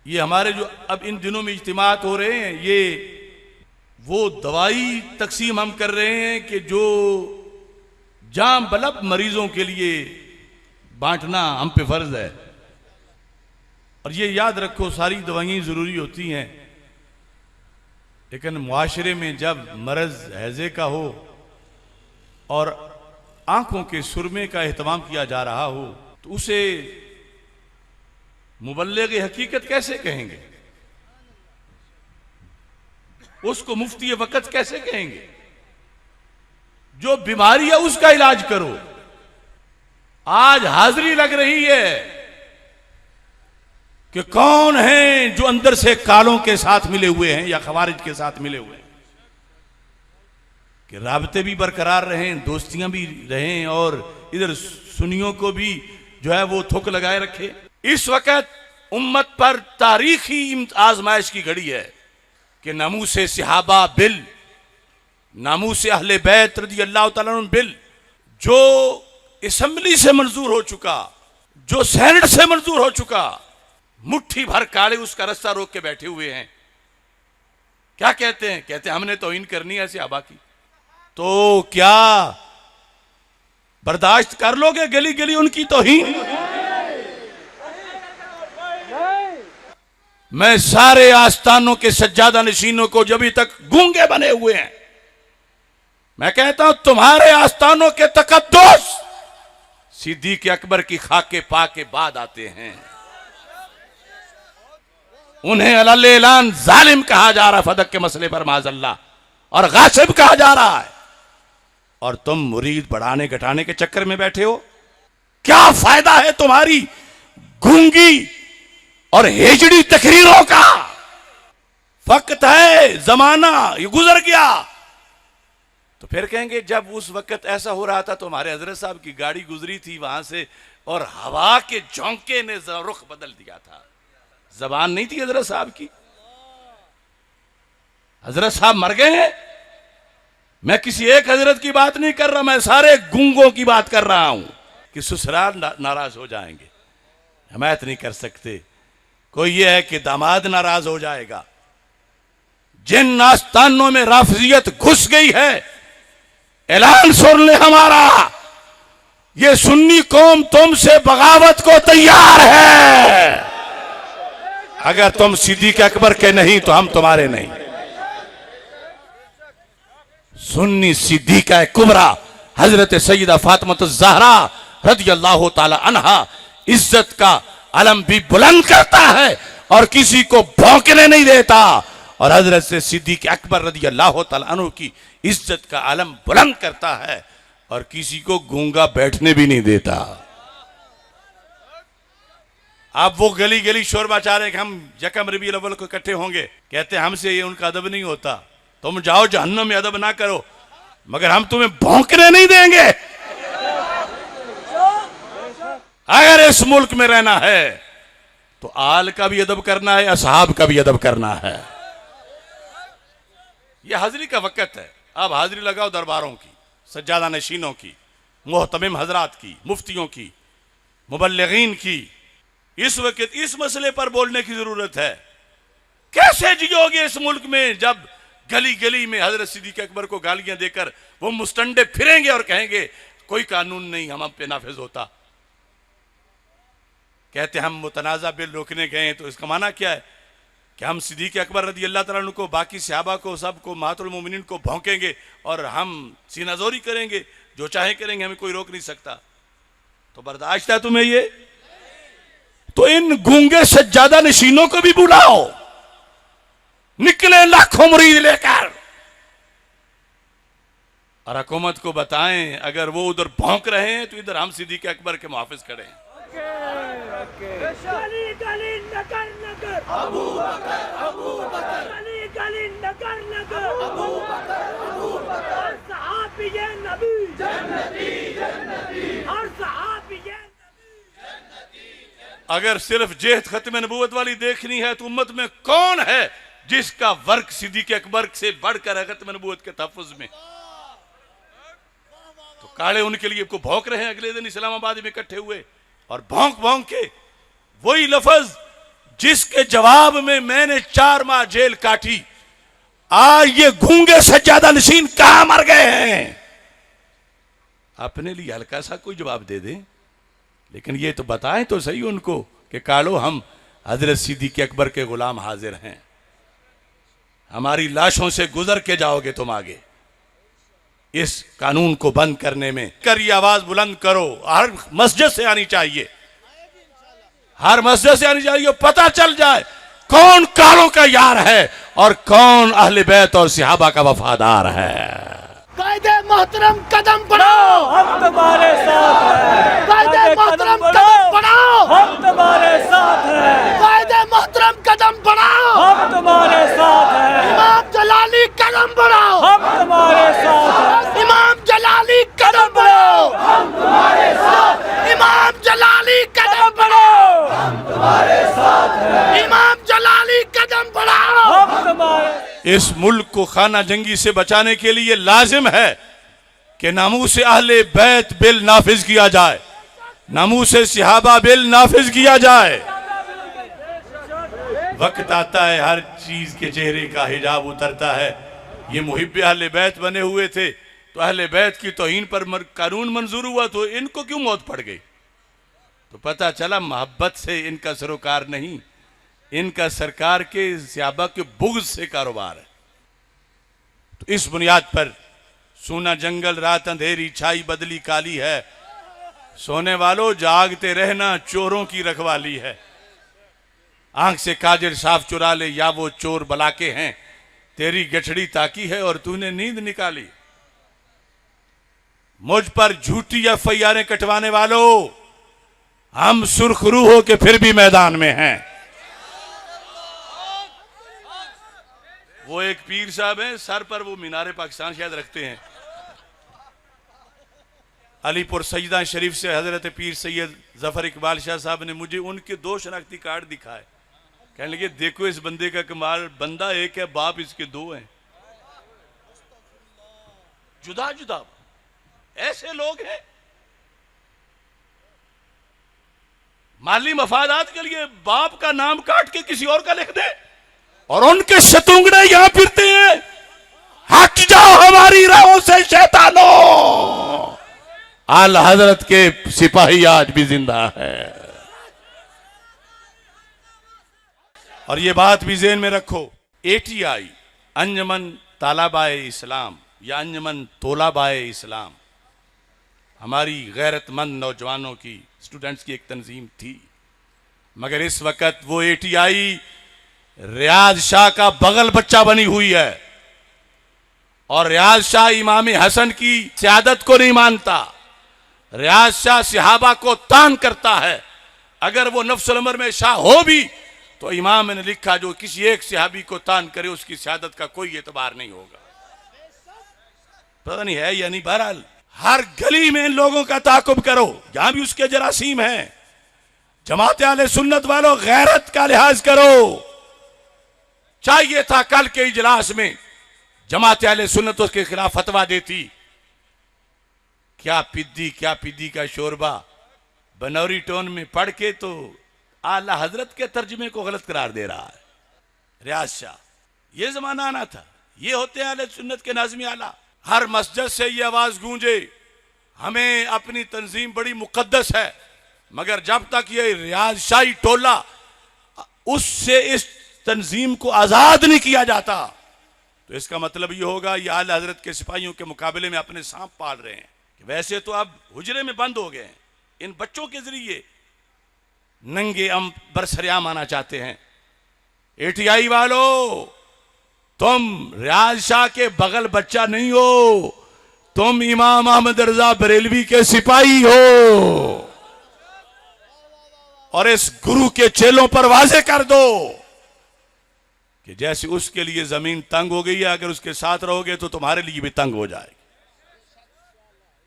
ये हमारे जो अब इन दिनों में इज्तिमात हो रहे हैं, ये वो दवाई तकसीम हम कर रहे हैं कि जो जाम बलब मरीजों के लिए बांटना हम पे फर्ज है। और ये याद रखो सारी दवाइयाँ ज़रूरी होती हैं, लेकिन मुआशरे में जब मरज हैजे का हो और आंखों के सुरमे का एहतमाम किया जा रहा हो, तो उसे मुबल्लिग हकीकत कैसे कहेंगे, उसको मुफ्ती वक़्त कैसे कहेंगे? जो बीमारी है उसका इलाज करो। आज हाजिरी लग रही है कि कौन हैं जो अंदर से कालों के साथ मिले हुए हैं या खवारिज के साथ मिले हुए हैं, कि राबते भी बरकरार रहें, दोस्तियां भी रहें, और इधर सुन्नियों को भी जो है वो थुक लगाए रखे। इस वक्त उम्मत पर तारीखी आजमाइश की घड़ी है कि नामूसे सहाबा बिल, नामूसे अहले बैत रज़ी अल्लाह तआला अन्हुम बिल, जो असेंबली से मंजूर हो चुका, जो सेनेट से मंजूर हो चुका, मुट्ठी भर काले उसका रास्ता रोक के बैठे हुए हैं। क्या कहते हैं? कहते हैं हमने तौहीन करनी है सहाबा की। तो क्या बर्दाश्त कर लोगे गली गली उनकी तौहीन? मैं सारे आस्थानों के सज्जादा नशीनों को जो अभी तक गूंगे बने हुए हैं, मैं कहता हूं तुम्हारे आस्थानों के तकद्दुस सिद्दीक़ अकबर की खाके पा के बाद आते हैं। उन्हें अलल ऐलान जालिम कहा जा रहा है फदक के मसले पर माज़अल्लाह, और गासिब कहा जा रहा है, और तुम मुरीद बढ़ाने घटाने के चक्कर में बैठे हो। क्या फायदा है तुम्हारी गूंगी और हेजड़ी तकरीरों का? वक्त है, जमाना ये गुजर गया। तो फिर कहेंगे जब उस वक्त ऐसा हो रहा था तो हमारे हजरत साहब की गाड़ी गुजरी थी वहां से, और हवा के झोंके ने रुख बदल दिया था। जबान नहीं थी हजरत साहब की। हजरत साहब मर गए हैं, मैं किसी एक हजरत की बात नहीं कर रहा, मैं सारे गूंगों की बात कर रहा हूं कि ससुराल नाराज हो जाएंगे, हिमायत नहीं कर सकते। कोई ये है कि दामाद नाराज हो जाएगा। जिन आस्थानों में राफजियत घुस गई है, ऐलान सुन ले हमारा, ये सुन्नी कौम तुमसे बगावत को तैयार है। अगर तुम सिद्दीक अकबर के नहीं तो हम तुम्हारे नहीं। सुन्नी सिद्दीका कुबरा हजरत सैयदा फातिमा ज़हरा रदियल्लाहु ताला अन्हा इज्जत का अलम भी बुलंद करता है और किसी को भौंकने नहीं देता, और हजरत से सिद्दीक अकबर रदियल्लाहु ताला अन्हु की इज्जत का अलम बुलंद करता है और किसी को गूंगा बैठने भी नहीं देता। आप वो गली गली शोर मचा रहे कि हम यकम रबीउल अव्वल को इकट्ठे होंगे, कहते हैं हमसे ये उनका अदब नहीं होता। तुम जाओ जहन्नम में, अदब ना करो, मगर हम तुम्हें भौंकने नहीं देंगे। अगर इस मुल्क में रहना है तो आल का भी अदब करना है, असहाब का भी अदब करना है। यह हाजिरी का वक्त है। अब हाजिरी लगाओ दरबारों की, सज्जादा नशीनों की, मोहतमिम हजरात की, मुफ्तियों की, मुबल्लिगीन की। इस वक्त इस मसले पर बोलने की जरूरत है। कैसे जियोगे इस मुल्क में जब गली गली में हजरत सिद्दीक अकबर को गालियां देकर वो मुस्तंडे फिरेंगे और कहेंगे कोई कानून नहीं हम पे नाफिज होता। कहते हम मुतनाज़ा बिल रोकने गए, तो इसका माना क्या है कि हम सिद्दीक अकबर रज़ी अल्लाह तआला अन्हु को, बाकी सहाबा को, सबको, उम्मतुल मोमिनीन को भौंकेंगे और हम सीनाजोरी करेंगे, जो चाहे करेंगे, हमें कोई रोक नहीं सकता। तो बर्दाश्त है तुम्हें ये? तो इन गूंगे सज्जादा नशीनों को भी बुलाओ, निकले लाखों मुरीद लेकर, और हुकूमत को बताएं अगर वो उधर भौंक रहे हैं तो इधर हम सिद्दीक अकबर के मुहाफिज खड़े हैं। गली गली नगर नगर अबू बकर अबू बकर, गली गली नगर नगर अबू बकर अबू बकर, सहाबी-ए नबी जन्नती जन्नती, और सहाबी-ए नबी जन्नती। अगर सिर्फ जेहत खत्म नबूवत वाली देखनी है तो उम्मत में कौन है जिसका वर्क सिद्दीक अकबर से बढ़कर है खत्म नबूवत के तहफ़्फ़ुज़ में? तो काले उनके लिए को भौंक रहे हैं। अगले दिन इस्लामाबाद में इकट्ठे हुए और भौंक भौंक के वही लफ्ज जिसके जवाब में मैंने 4 माह जेल काटी, आज ये गूंगे सज्जादा नशीन कहां मर गए हैं? अपने लिए हल्का सा कोई जवाब दे दें, लेकिन ये तो बताएं तो सही उनको कि कालो हम हजरत सिद्दीक अकबर के गुलाम हाजिर हैं, हमारी लाशों से गुजर के जाओगे तुम आगे। इस कानून को बंद करने में कर ये आवाज बुलंद करो, हर मस्जिद से आनी चाहिए, हर मस्जिद से आनी चाहिए, पता चल जाए कौन कालों का यार है और कौन अहले बैत और सहाबा का वफादार है। कायदे मोहतरम कदम बढ़ाओ, हम तुम्हारे साथ हैं। कायदे मोहतरम कदम बढ़ाओ, हम तुम्हारे साथ हैं। कायदे मोहतरम कदम बढ़ाओ, हम तुम्हारे साथ हैं। इमाम जलाली कदम बढ़ाओ, हम तुम्हारे साथ हैं। इमाम जलाली कदम बढ़ाओ, हम तुम्हारे साथ हैं। इमाम जलाली कदम बढ़ाओ, हम तुम्हारे साथ हैं। इमाम जलाली कदम बढ़ाओ, हम तुम्हारे। इस मुल्क को खाना जंगी से बचाने के लिए लाजिम है कि नामूस अहले बैत बिल नाफिज किया जाए, नामूस सहाबा बिल नाफिज किया जाए। वक्त आता है हर चीज के चेहरे का हिजाब उतरता है। ये मुहिब अहले बैत बने हुए थे तो अहले बैत की तौहीन पर कानून मंजूर हुआ, तो इनको क्यों मौत पड़ गई? तो पता चला मोहब्बत से इनका सरोकार नहीं, इनका सरकार के सहाबा के बुग़्ज़ से कारोबार है। तो इस बुनियाद पर सूना जंगल रात अंधेरी छाई बदली काली है, सोने वालों जागते रहना चोरों की रखवाली है। आंख से काजल साफ चुरा ले या वो चोर बलाके हैं, तेरी गठड़ी ताकी है और तूने नींद निकाली। मुझ पर झूठी एफआईआरें कटवाने वालों, हम सुरखरू हो के फिर भी मैदान में हैं। वो एक पीर साहब हैं, सर पर वो मीनारे पाकिस्तान शायद रखते हैं। अलीपुर सजदा शरीफ से हजरत पीर सैयद जफर इकबाल शाह साहब ने मुझे उनके 2 शनाख्ती कार्ड दिखाए। कहने लगे देखो इस बंदे का कमाल, बंदा एक है बाप इसके 2 हैं। जुदा जुदा। ऐसे लोग हैं माली मफादात के लिए बाप का नाम काट के किसी और का लिख दे, और उनके शतुंगड़े यहां फिरते हैं, हट जाओ हमारी राहों से शैतानों। आला हजरत के सिपाही आज भी जिंदा है। और ये बात भी ज़हन में रखो, ATI अंजमन तालाबाए इस्लाम या अंजमन तोलाबाए इस्लाम हमारी गैरतमंद नौजवानों की, स्टूडेंट्स की एक तंजीम थी, मगर इस वक्त वो ATI रियाज शाह का बगल बच्चा बनी हुई है, और रियाज शाह इमाम हसन की सियादत को नहीं मानता। रियाज शाह सहाबा को तान करता है। अगर वो नफ्सुल अमर में शाह हो भी तो इमाम ने लिखा जो किसी एक सहाबी को तान करे उसकी सियादत का कोई एतबार नहीं होगा। पता नहीं है या नहीं, बहरहाल हर गली में इन लोगों का ताकुब करो, जहां भी उसके जरासीम हैं। जमात आले सुन्नत वालों, गैरत का लिहाज करो। चाहिए था कल के इजलास में जमात आले सुन्नत उसके खिलाफ फतवा देती। क्या पिद्दी का शोरबा बनौरी टोन में पढ़ के तो आला हजरत के तर्जमे को गलत करार दे रहा है रियाज शाह। ये जमाना आना था, ये होते हैं आले सुन्नत के नाज़िम आला। हर मस्जिद से ये आवाज गूंजे, हमें अपनी तंजीम बड़ी मुकद्दस है, मगर जब तक ये रियाज शाही टोला उससे इस तंजीम को आजाद नहीं किया जाता तो इसका मतलब ये होगा ये आला हजरत के सिपाहियों के मुकाबले में अपने सांप पाल रहे हैं। वैसे तो अब हुजरे में बंद हो गए हैं, इन बच्चों के जरिए नंगे बरसरियाम आना चाहते हैं। ATI वालों, तुम रियाज शाह के बगल बच्चा नहीं हो, तुम इमाम अहमद रजा बरेलवी के सिपाही हो। और इस गुरु के चेलों पर वाजे कर दो कि जैसे उसके लिए जमीन तंग हो गई है, अगर उसके साथ रहोगे तो तुम्हारे लिए भी तंग हो जाएगी।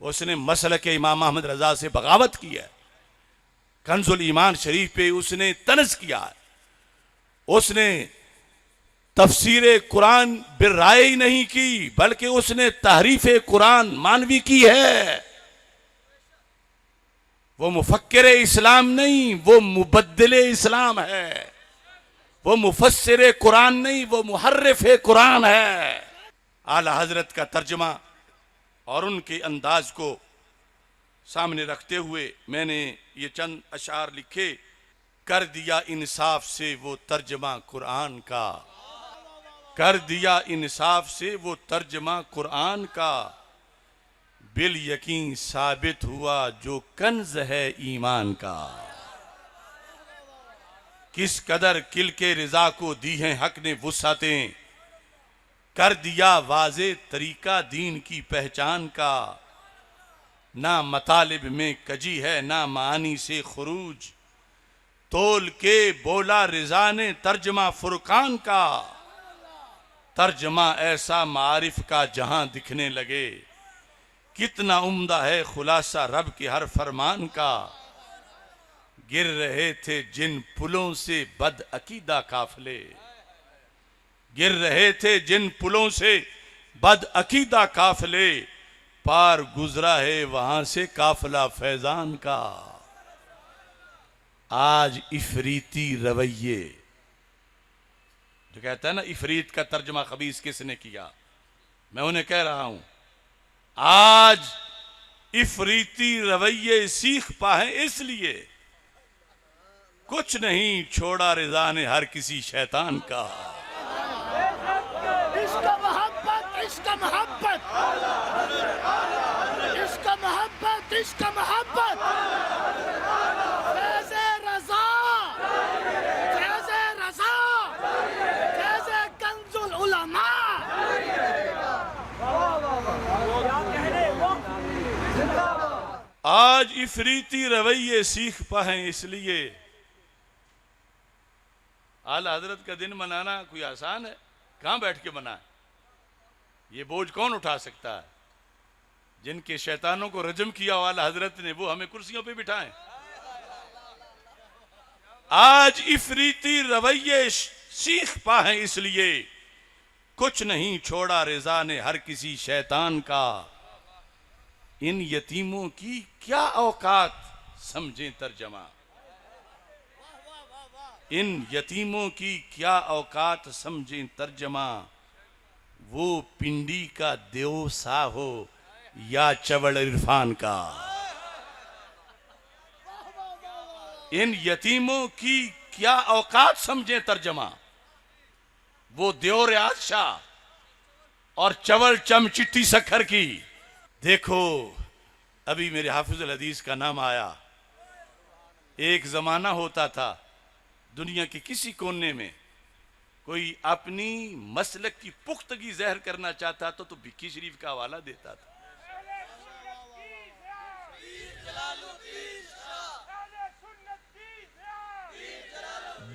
उसने मसलक के इमाम अहमद रजा से बगावत की है, कंजुल ईमान शरीफ पे उसने तनज किया है, उसने तफसीर कुरान बिर्राय ही नहीं की बल्कि उसने तहरीफ कुरान मानवी की है। वो मुफक्किर इस्लाम नहीं, वो मुबद्दिले इस्लाम है। वो मुफस्सिर कुरान नहीं, वो मुहर्रिफ कुरान है। आला हजरत का तर्जमा और उनके अंदाज को सामने रखते हुए मैंने ये चंद अशार लिखे। कर दिया इंसाफ से वो तर्जमा कुरान का, कर दिया इंसाफ से वो तर्जमा कुरान का, बिल यकीन साबित हुआ जो कंज है ईमान का। किस कदर किल के रिजा को दी है हक ने वुसअतें, कर दिया वाजे तरीका दीन की पहचान का। ना मतालिब में कजी है ना मानी से खुरूज, तोल के बोला रिजा ने तर्जमा फुरकान का। तर्जमा ऐसा मारिफ का जहां दिखने लगे, कितना उम्दा है खुलासा रब के हर फरमान का। गिर रहे थे जिन पुलों से बद अकीदा काफले, गिर रहे थे जिन पुलों से बद अकीदा काफले, पार गुजरा है वहां से काफला फैजान का। आज इफरीती रवैये, जो कहता है ना इफरीत का तर्जमा खबीस किसने किया, मैं उन्हें कह रहा हूं आज इफरीती रवैये सीख पाए इसलिए कुछ नहीं छोड़ा रिजा ने हर किसी शैतान का। इश्क मोहब्बत, इश्क मोहब्बत, इश्क मोहब्बत, इश्क मोहब्बत, फैज़े रज़ा, फैज़े रज़ा, फैज़े कंजुल उलमा। आज इफरीती रवैये सीख पाए इसलिए। आला हजरत का दिन मनाना कोई आसान है? कहां बैठ के मनाए? ये बोझ कौन उठा सकता है? जिनके शैतानों को रजम किया आला हजरत ने वो हमें कुर्सियों पे बिठाएं। आज इफरीती रवैये सीख पाए इसलिए कुछ नहीं छोड़ा रिजा ने हर किसी शैतान का। इन यतीमों की क्या औकात समझें तर्जमा, इन यतीमों की क्या औकात समझें तर्जमा। वो पिंडी का देव सा हो या चवड़ इरफान का। इन यतीमों की क्या औकात समझें तर्जमा। वो देव रियाज शाह और चवल चम चिट्ठी सखर की। देखो अभी मेरे हाफिजुल हदीस का नाम आया। एक जमाना होता था दुनिया के किसी कोने में कोई अपनी मसलक की पुख्तगी ज़हर करना चाहता तो बिक्की शरीफ का हवाला देता था।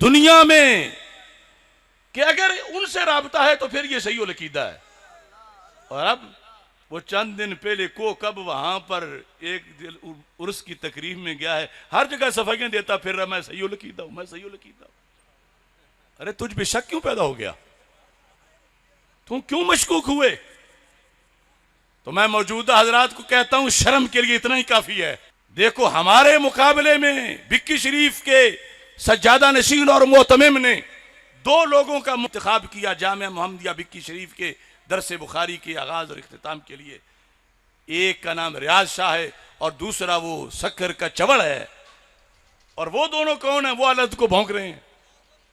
दुनिया में कि अगर उनसे राबता है तो फिर ये सही अकीदा है। और अब वो चंद दिन पहले को कब वहां पर एक उर्स की तकरीब में गया है, हर जगह सफाइयां देता फिर रहा, मैं सही अकीदा हूं, मैं सही अकीदा हूं। अरे तुझ पे शक क्यों पैदा हो गया, तुम क्यों मशकूक हुए? तो मैं मौजूदा हजरात को कहता हूं शर्म के लिए इतना ही काफी है। देखो हमारे मुकाबले में बिक्की शरीफ के सज्जादा नशीन और मोहतमिम ने दो लोगों का इंतखाब किया जामिया मोहम्मदिया बिक्की शरीफ के दरसे बुखारी के आगाज और इख्तिताम के लिए। एक का नाम रियाज शाह है और दूसरा वो शक्कर का चवड़ है। और वो दोनों कौन है? वो आला हज़रत को भौंक रहे हैं।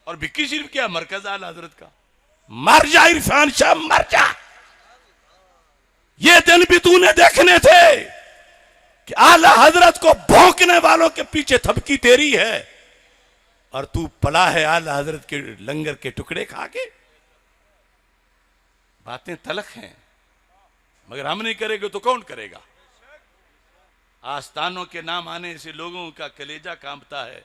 और बिक्की शरीफ क्या मरकज आला हज़रत का। मर जा इरफान शाह मर जा। ये दिन भी तूने देखने थे कि आला हज़रत को भौंकने वालों के पीछे थपकी तेरी है और तू पला है आला हज़रत के लंगर के टुकड़े खा के। बातें तलख हैं मगर हम नहीं करेंगे तो कौन करेगा। आस्थानों के नाम आने से लोगों का कलेजा कांपता है।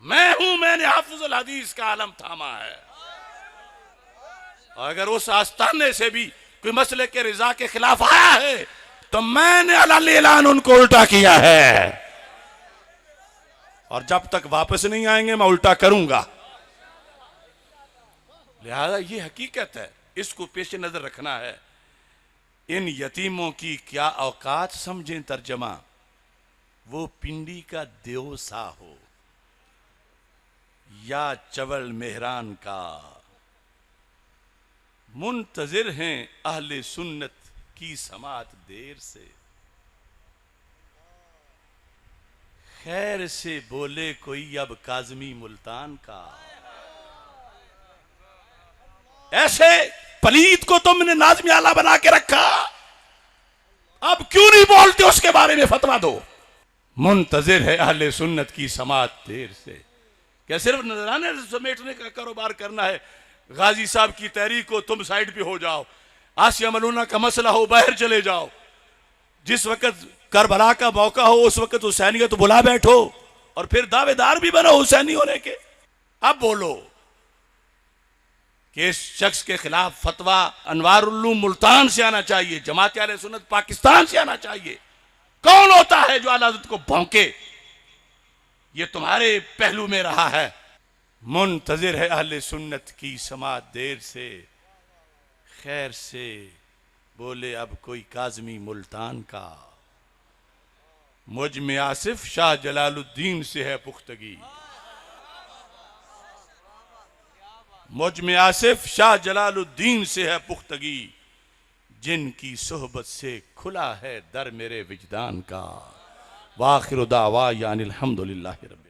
मैं हूं, मैंने हाफिजुल हदीस का आलम थामा है। और अगर उस आस्थाने से भी कोई मसले के रिजा के खिलाफ आया है तो मैंने अलाल ऐलान उनको उल्टा किया है। और जब तक वापस नहीं आएंगे मैं उल्टा करूंगा। लिहाजा ये हकीकत है, इसको पेश नजर रखना है। इन यतीमों की क्या औकात समझें तर्जमा। वो पिंडी का देव सा हो या चवल मेहरान का। मुंतजिर हैं अहले सुन्नत की समात देर से। खैर से बोले कोई अब काजमी मुल्तान का। ऐसे पलीत को तुमने नाज़िम आला बना के रखा, अब क्यों नहीं बोलते उसके बारे में फतवा दो। मुंतजिर है अहले सुन्नत की समात देर से। क्या सिर्फ नजराने समेटने का कारोबार करना है? गाजी साहब की तहरीक हो तुम साइड पे हो जाओ, आसिया मलूना का मसला हो बाहर चले जाओ, जिस वक्त करबला का मौका हो उस वक्त हुसैनियत बुला बैठो और फिर दावेदार भी बनो हुसैनी होने के। अब बोलो कि इस शख्स के खिलाफ फतवा अनवारुल उलूम मुल्तान से आना चाहिए, जमात अहले सुन्नत पाकिस्तान से आना चाहिए। कौन होता है जो आला हज़रत को भौंके? ये तुम्हारे पहलू में रहा है। मुंतजिर है अहले सुन्नत की समात देर से। खैर से बोले अब कोई काज़मी मुल्तान का। मुझ में आसिफ शाह जलालुद्दीन से है पुख्तगी। मुझ में आसिफ शाह जलालुद्दीन से है पुख्तगी। जिनकी सोहबत से खुला है दर मेरे विजदान का। वाखिर दावा यानिल हम्दुलिल्लाहि रब्बिल